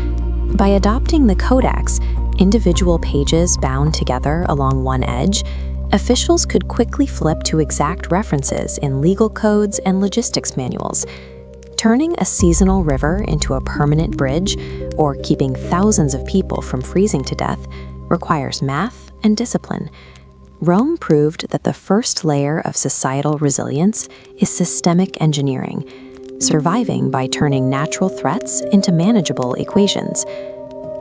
Speaker 2: By adopting the codex, individual pages bound together along one edge, officials could quickly flip to exact references in legal codes and logistics manuals. Turning a seasonal river into a permanent bridge, or keeping thousands of people from freezing to death, requires math and discipline. Rome proved that the first layer of societal resilience is systemic engineering, surviving by turning natural threats into manageable equations.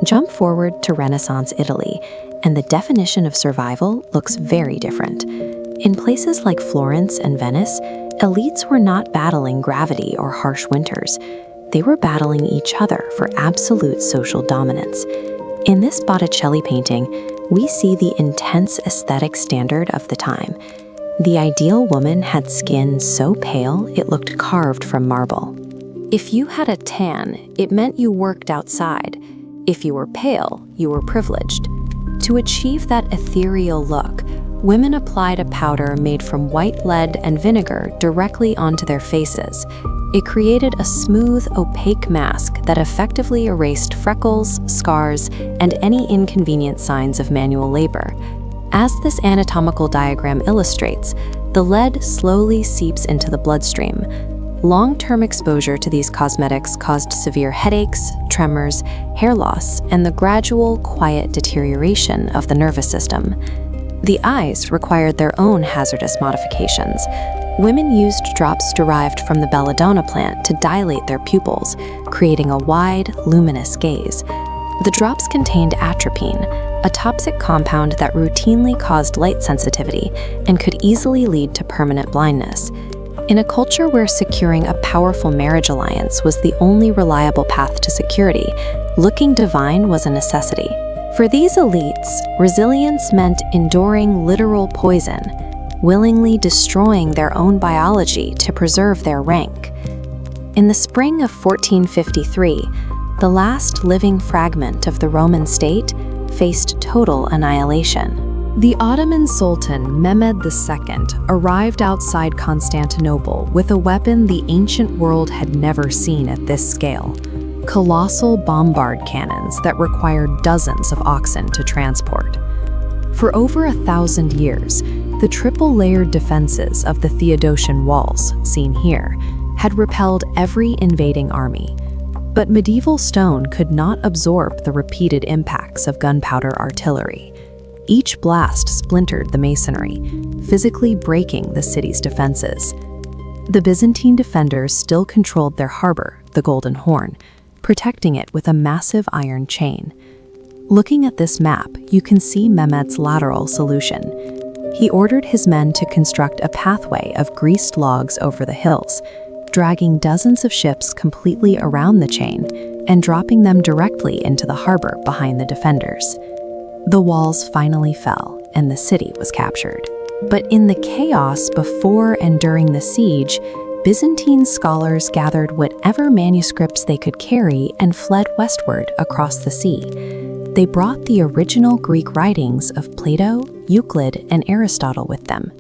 Speaker 2: Jump forward to Renaissance Italy, and the definition of survival looks very different. In places like Florence and Venice, elites were not battling gravity or harsh winters. They were battling each other for absolute social dominance. In this Botticelli painting, we see the intense aesthetic standard of the time. The ideal woman had skin so pale it looked carved from marble. If you had a tan, it meant you worked outside. If you were pale, you were privileged. To achieve that ethereal look, women applied a powder made from white lead and vinegar directly onto their faces. It created a smooth, opaque mask that effectively erased freckles, scars, and any inconvenient signs of manual labor. As this anatomical diagram illustrates, the lead slowly seeps into the bloodstream. Long-term exposure to these cosmetics caused severe headaches, tremors, hair loss, and the gradual, quiet deterioration of the nervous system. The eyes required their own hazardous modifications. Women used drops derived from the belladonna plant to dilate their pupils, creating a wide, luminous gaze. The drops contained atropine, a toxic compound that routinely caused light sensitivity and could easily lead to permanent blindness. In a culture where securing a powerful marriage alliance was the only reliable path to security, looking divine was a necessity. For these elites, resilience meant enduring literal poison, willingly destroying their own biology to preserve their rank. In the spring of 1453, the last living fragment of the Roman state faced total annihilation. The Ottoman Sultan Mehmed II arrived outside Constantinople with a weapon the ancient world had never seen at this scale: colossal bombard cannons that required dozens of oxen to transport. For over 1,000 years, the triple-layered defenses of the Theodosian walls, seen here, had repelled every invading army. But medieval stone could not absorb the repeated impacts of gunpowder artillery. Each blast splintered the masonry, physically breaking the city's defenses. The Byzantine defenders still controlled their harbor, the Golden Horn, protecting it with a massive iron chain. Looking at this map, you can see Mehmed's lateral solution. He ordered his men to construct a pathway of greased logs over the hills, dragging dozens of ships completely around the chain and dropping them directly into the harbor behind the defenders. The walls finally fell, and the city was captured. But in the chaos before and during the siege, Byzantine scholars gathered whatever manuscripts they could carry and fled westward across the sea. They brought the original Greek writings of Plato, Euclid, and Aristotle with them.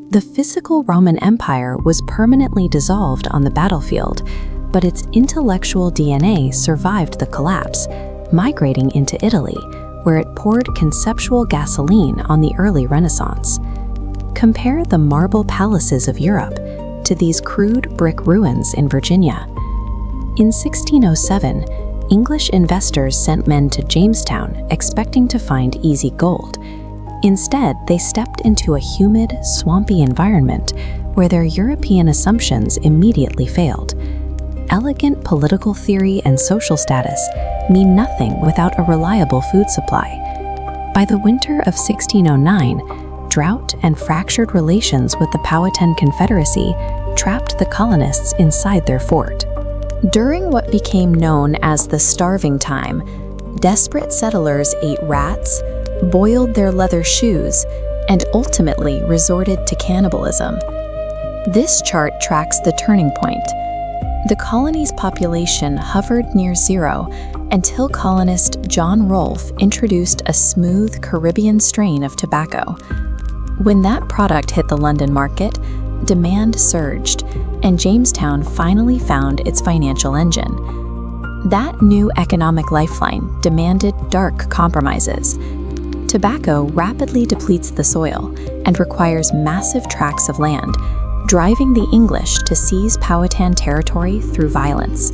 Speaker 2: The physical Roman Empire was permanently dissolved on the battlefield, but its intellectual DNA survived the collapse, migrating into Italy, where it poured conceptual gasoline on the early Renaissance. Compare the marble palaces of Europe to these crude brick ruins in Virginia. In 1607, English investors sent men to Jamestown expecting to find easy gold. Instead, they stepped into a humid, swampy environment where their European assumptions immediately failed. Elegant political theory and social status mean nothing without a reliable food supply. By the winter of 1609, drought and fractured relations with the Powhatan Confederacy trapped the colonists inside their fort. During what became known as the Starving Time, desperate settlers ate rats, boiled their leather shoes, and ultimately resorted to cannibalism. This chart tracks the turning point. The colony's population hovered near zero until colonist John Rolfe introduced a smooth Caribbean strain of tobacco. When that product hit the London market, demand surged, and Jamestown finally found its financial engine. That new economic lifeline demanded dark compromises. Tobacco rapidly depletes the soil and requires massive tracts of land, driving the English to seize Powhatan territory through violence.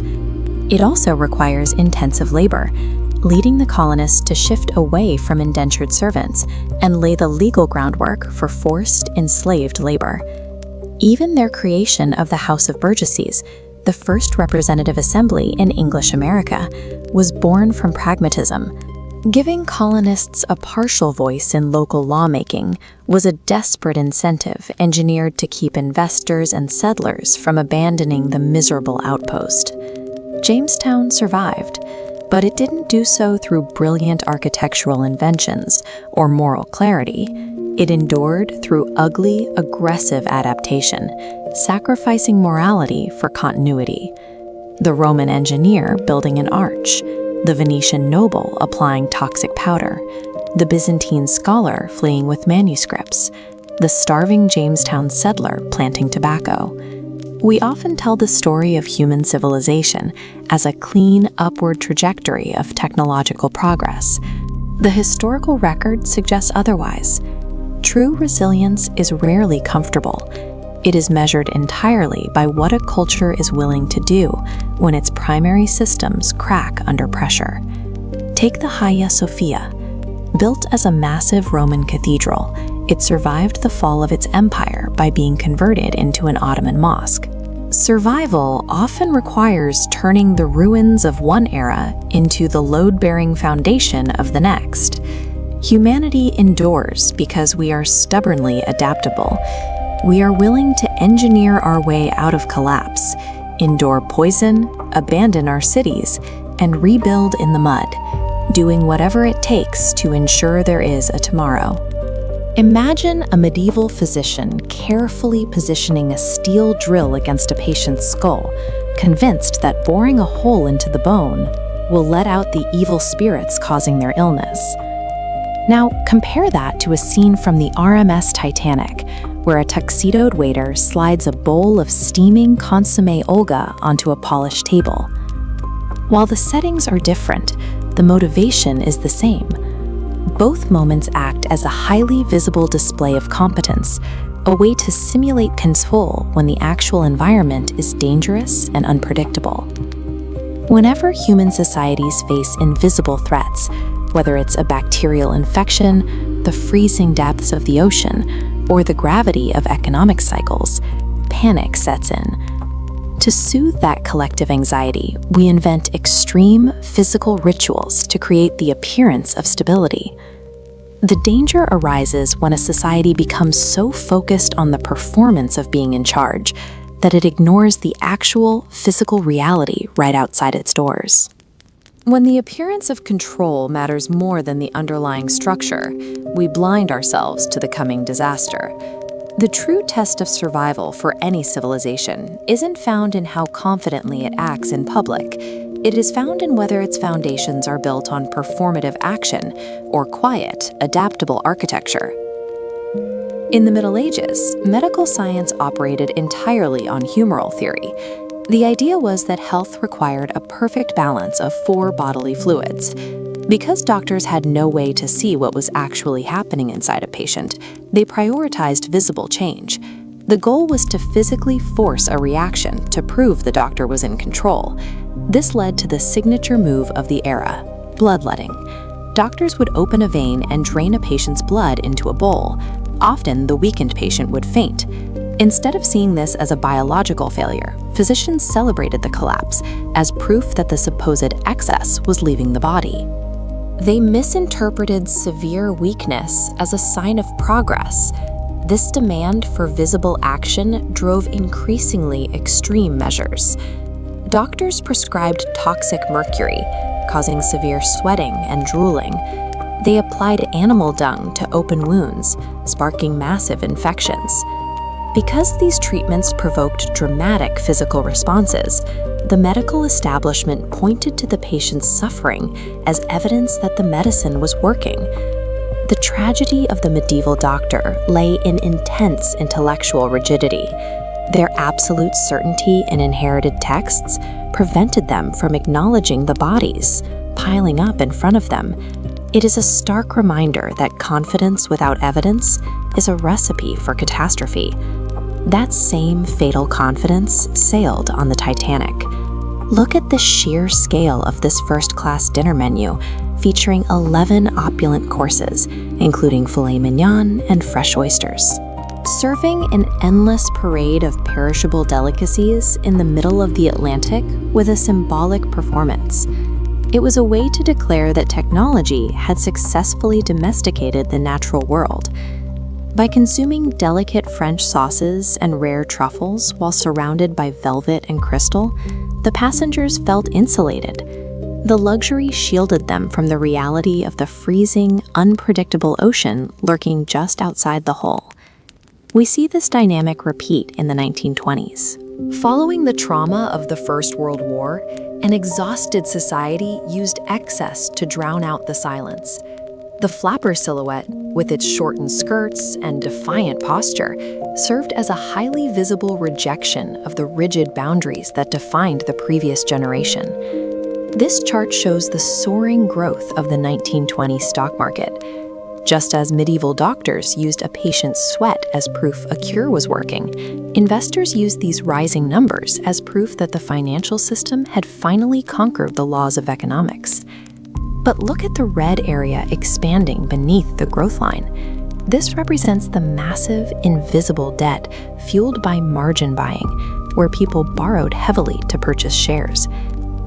Speaker 2: It also requires intensive labor, leading the colonists to shift away from indentured servants and lay the legal groundwork for forced, enslaved labor. Even their creation of the House of Burgesses, the first representative assembly in English America, was born from pragmatism. Giving colonists a partial voice in local lawmaking was a desperate incentive engineered to keep investors and settlers from abandoning the miserable outpost. Jamestown survived, but it didn't do so through brilliant architectural inventions or moral clarity. It endured through ugly, aggressive adaptation, sacrificing morality for continuity. The Roman engineer building an arch, the Venetian noble applying toxic powder, the Byzantine scholar fleeing with manuscripts, the starving Jamestown settler planting tobacco. We often tell the story of human civilization as a clean, upward trajectory of technological progress. The historical record suggests otherwise. True resilience is rarely comfortable. It is measured entirely by what a culture is willing to do when its primary systems crack under pressure. Take the Hagia Sophia. Built as a massive Roman cathedral, it survived the fall of its empire by being converted into an Ottoman mosque. Survival often requires turning the ruins of one era into the load-bearing foundation of the next. Humanity endures because we are stubbornly adaptable. We are willing to engineer our way out of collapse, endure poison, abandon our cities, and rebuild in the mud, doing whatever it takes to ensure there is a tomorrow. Imagine a medieval physician carefully positioning a steel drill against a patient's skull, convinced that boring a hole into the bone will let out the evil spirits causing their illness. Now, compare that to a scene from the RMS Titanic, where a tuxedoed waiter slides a bowl of steaming consommé Olga onto a polished table. While the settings are different, the motivation is the same. Both moments act as a highly visible display of competence, a way to simulate control when the actual environment is dangerous and unpredictable. Whenever human societies face invisible threats, whether it's a bacterial infection,
Speaker 1: the freezing depths of the ocean, or the gravity of economic cycles, panic sets in. To soothe that collective anxiety, we invent extreme physical rituals to create the appearance of stability. The danger arises when a society becomes so focused on the performance of being in charge that it ignores the actual physical reality right outside its doors. When the appearance of control matters more than the underlying structure, we blind ourselves to the coming disaster. The true test of survival for any civilization isn't found in how confidently it acts in public. It is found in whether its foundations are built on performative action or quiet, adaptable architecture. In the Middle Ages, medical science operated entirely on humoral theory. The idea was that health required a perfect balance of 4 bodily fluids. Because doctors had no way to see what was actually happening inside a patient, they prioritized visible change. The goal was to physically force a reaction to prove the doctor was in control. This led to the signature move of the era, bloodletting. Doctors would open a vein and drain a patient's blood into a bowl. Often, the weakened patient would faint. Instead of seeing this as a biological failure, physicians celebrated the collapse as proof that the supposed excess was leaving the body. They misinterpreted severe weakness as a sign of progress. This demand for visible action drove increasingly extreme measures. Doctors prescribed toxic mercury, causing severe sweating and drooling. They applied animal dung to open wounds, sparking massive infections. Because these treatments provoked dramatic physical responses, the medical establishment pointed to the patient's suffering as evidence that the medicine was working. The tragedy of the medieval doctor lay in intense intellectual rigidity. Their absolute certainty in inherited texts prevented them from acknowledging the bodies piling up in front of them. It is a stark reminder that confidence without evidence is a recipe for catastrophe. That same fatal confidence sailed on the Titanic. Look at the sheer scale of this first-class dinner menu, featuring 11 opulent courses, including filet mignon and fresh oysters. Serving an endless parade of perishable delicacies in the middle of the Atlantic with a symbolic performance. It was a way to declare that technology had successfully domesticated the natural world. By consuming delicate French sauces and rare truffles while surrounded by velvet and crystal, the passengers felt insulated. The luxury shielded them from the reality of the freezing, unpredictable ocean lurking just outside the hull. We see this dynamic repeat in the 1920s. Following the trauma of the First World War, an exhausted society used excess to drown out the silence. The flapper silhouette, with its shortened skirts and defiant posture, served as a highly visible rejection of the rigid boundaries that defined the previous generation. This chart shows the soaring growth of the 1920s stock market. Just as medieval doctors used a patient's sweat as proof a cure was working, investors used these rising numbers as proof that the financial system had finally conquered the laws of economics. But look at the red area expanding beneath the growth line. This represents the massive, invisible debt fueled by margin buying, where people borrowed heavily to purchase shares.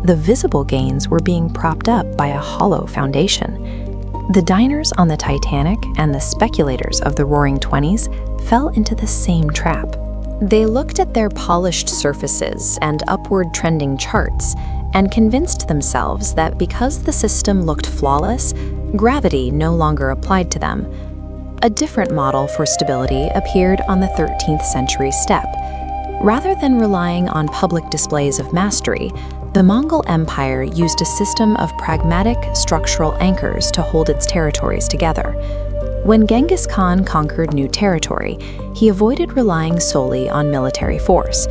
Speaker 1: The visible gains were being propped up by a hollow foundation. The diners on the Titanic and the speculators of the Roaring Twenties fell into the same trap. They looked at their polished surfaces and upward trending charts and convinced themselves that because the system looked flawless, gravity no longer applied to them. A different model for stability appeared on the 13th century steppe. Rather than relying on public displays of mastery, the Mongol Empire used a system of pragmatic structural anchors to hold its territories together. When Genghis Khan conquered new territory, he avoided relying solely on military force.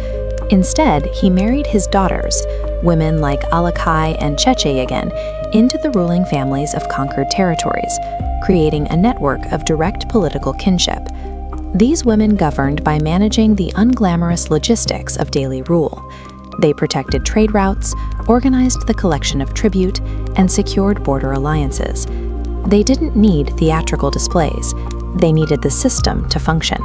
Speaker 1: Instead, he married his daughters, women like Alakai and Chechegin, into the ruling families of conquered territories, creating a network of direct political kinship. These women governed by managing the unglamorous logistics of daily rule. They protected trade routes, organized the collection of tribute, and secured border alliances.
Speaker 2: They didn't need theatrical displays. They needed the system to function.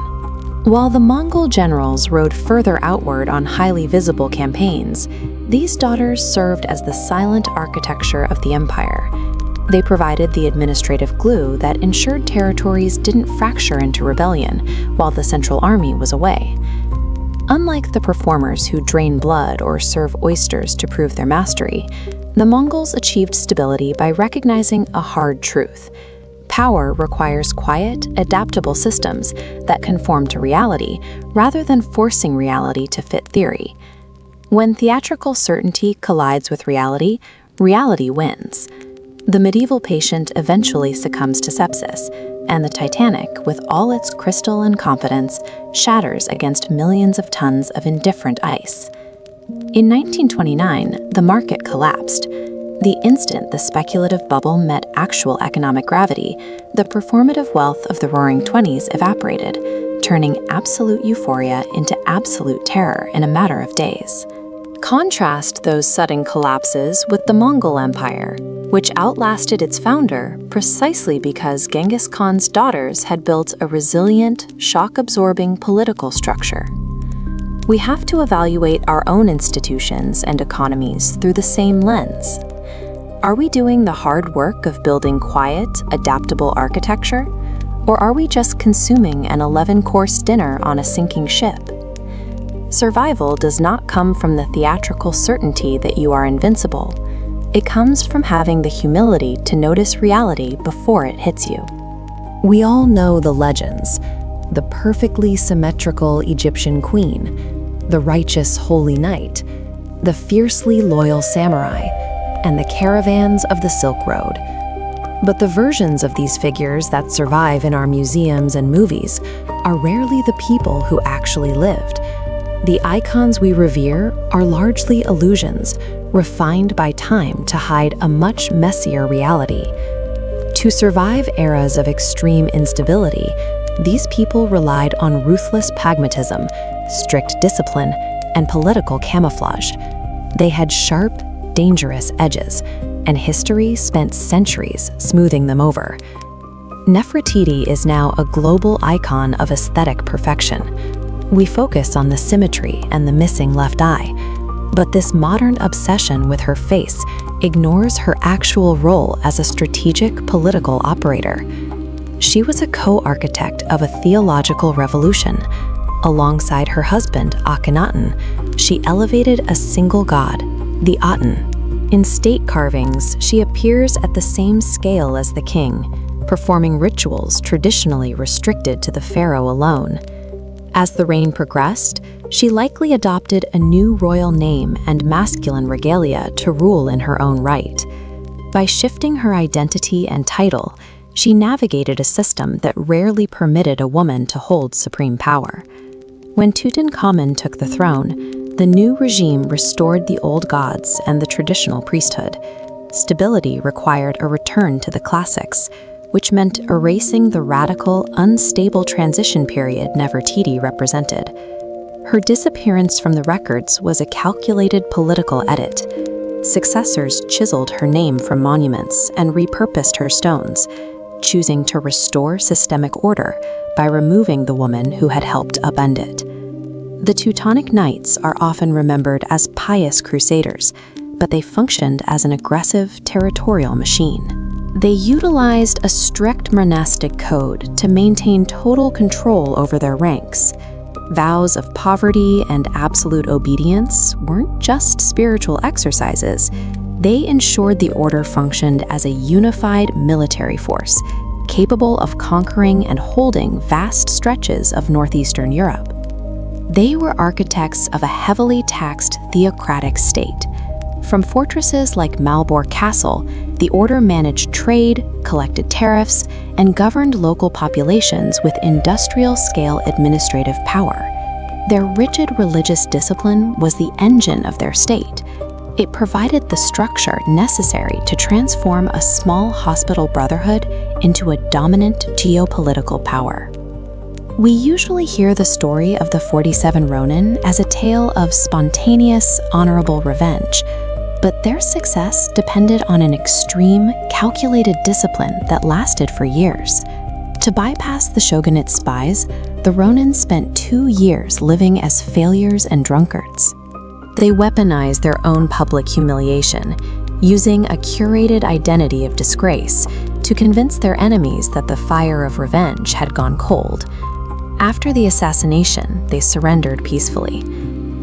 Speaker 2: While the Mongol generals rode further outward on highly visible campaigns, these daughters served as the silent architecture of the empire. They provided the administrative glue that ensured territories didn't fracture into rebellion while the central army was away. Unlike the performers who drain blood or serve oysters to prove their mastery, the Mongols achieved stability by recognizing a hard truth. Power requires quiet, adaptable systems that conform to reality rather than forcing reality to fit theory. When theatrical certainty collides with reality, reality wins. The medieval patient eventually succumbs to sepsis, and the Titanic, with all its crystal and confidence, shatters against millions of tons of indifferent ice. In 1929, the market collapsed. The instant the speculative bubble met actual economic gravity, the performative wealth of the Roaring Twenties evaporated, turning absolute euphoria into absolute terror in a matter of days. Contrast those sudden collapses with the Mongol Empire, which outlasted its founder precisely because Genghis Khan's daughters had built a resilient, shock-absorbing political structure. We have to evaluate our own institutions and economies through the same lens. Are we doing the hard work of building quiet, adaptable architecture? Or are we just consuming an 11-course dinner on a sinking ship? Survival does not come from the theatrical certainty that you are invincible. It comes from having the humility to notice reality before it hits you.
Speaker 1: We all know the legends: the perfectly symmetrical Egyptian queen, the righteous holy knight, the fiercely loyal samurai, and the caravans of the Silk Road. But the versions of these figures that survive in our museums and movies are rarely the people who actually lived. The icons we revere are largely illusions, refined by time to hide a much messier reality. To survive eras of extreme instability, these people relied on ruthless pragmatism, strict discipline, and political camouflage. They had sharp, dangerous edges, and history spent centuries smoothing them over. Nefertiti is now a global icon of aesthetic perfection. We focus on the symmetry and the missing left eye, but this modern obsession with her face ignores her actual role as a strategic political operator. She was a co-architect of a theological revolution. Alongside her husband, Akhenaten, she elevated a single god, the Aten. In state carvings, she appears at the same scale as the king, performing rituals traditionally restricted to the pharaoh alone. As the reign progressed, she likely adopted a new royal name and masculine regalia to rule in her own right. By shifting her identity and title, she navigated a system that rarely permitted a woman to hold supreme power. When Tutankhamun took the throne, the new regime restored the old gods and the traditional priesthood. Stability required a return to the classics, which meant erasing the radical, unstable transition period Nefertiti represented. Her disappearance from the records was a calculated political edit. Successors chiseled her name from monuments and repurposed her stones, choosing to restore systemic order by removing the woman who had helped upend it. The Teutonic Knights are often remembered as pious crusaders, but they functioned as an aggressive, territorial machine. They utilized a strict monastic code to maintain total control over their ranks. Vows of poverty and absolute obedience weren't just spiritual exercises. They ensured the order functioned as a unified military force, capable of conquering and holding vast stretches of northeastern Europe. They were architects of a heavily taxed theocratic state. From fortresses like Malbork Castle, the order managed trade, collected tariffs, and governed local populations with industrial-scale administrative power. Their rigid religious discipline was the engine of their state. It provided the structure necessary to transform a small hospital brotherhood into a dominant geopolitical power. We usually hear the story of the 47 Ronin as a tale of spontaneous, honorable revenge.
Speaker 2: But their success depended on an extreme, calculated discipline that lasted for years. To bypass the shogunate's spies, the Ronin spent 2 years living as failures and drunkards. They weaponized their own public humiliation, using a curated identity of disgrace to convince their enemies that the fire of revenge had gone cold. After the assassination, they surrendered peacefully.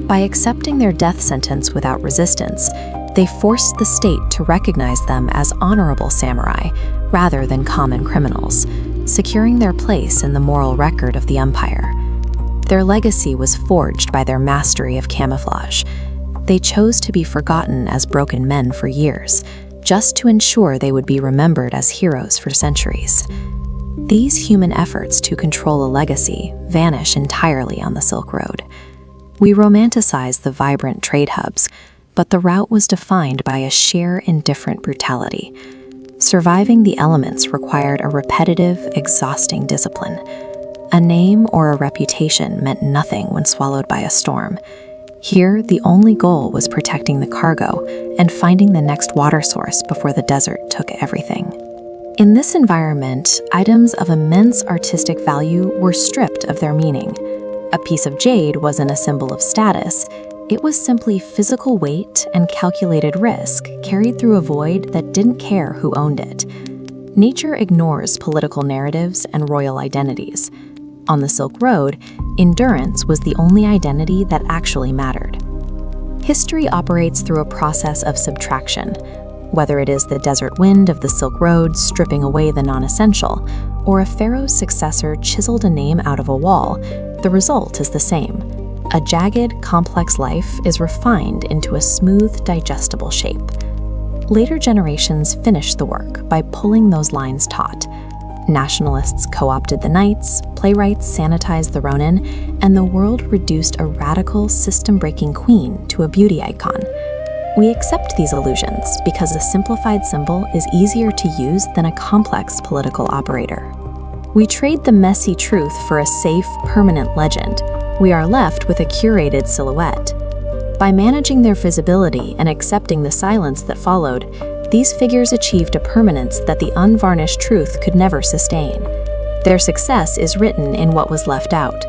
Speaker 2: By accepting their death sentence without resistance, they forced the state to recognize them as honorable samurai rather than common criminals, securing their place in the moral record of the empire. Their legacy was forged by their mastery of camouflage. They chose to be forgotten as broken men for years, just to ensure they would be remembered as heroes for centuries. These human efforts to control a legacy vanish entirely on the Silk Road. We romanticize the vibrant trade hubs, but the route was defined by a sheer indifferent brutality. Surviving the elements required a repetitive, exhausting discipline. A name or a reputation meant nothing when swallowed by a storm. Here, the only goal was protecting the cargo and finding the next water source before the desert took everything. In this environment, items of immense artistic value were stripped of their meaning. A piece of jade wasn't a symbol of status. It was simply physical weight and calculated risk carried through a void that didn't care who owned it. Nature ignores political narratives and royal identities. On the Silk Road, endurance was the only identity that actually mattered. History operates through a process of subtraction. Whether it is the desert wind of the Silk Road stripping away the non-essential, or a pharaoh's successor chiseled a name out of a wall, the result is the same. A jagged, complex life is refined into a smooth, digestible shape. Later generations finished the work by pulling those lines taut. Nationalists co-opted the knights, playwrights sanitized the Ronin, and the world reduced a radical, system-breaking queen to a beauty icon. We accept these illusions because a simplified symbol is easier to use than a complex political operator. We trade the messy truth for a safe, permanent legend. We are left with a curated silhouette. By managing their visibility and accepting the silence that followed, these figures achieved a permanence that the unvarnished truth could never sustain. Their success is written in what was left out.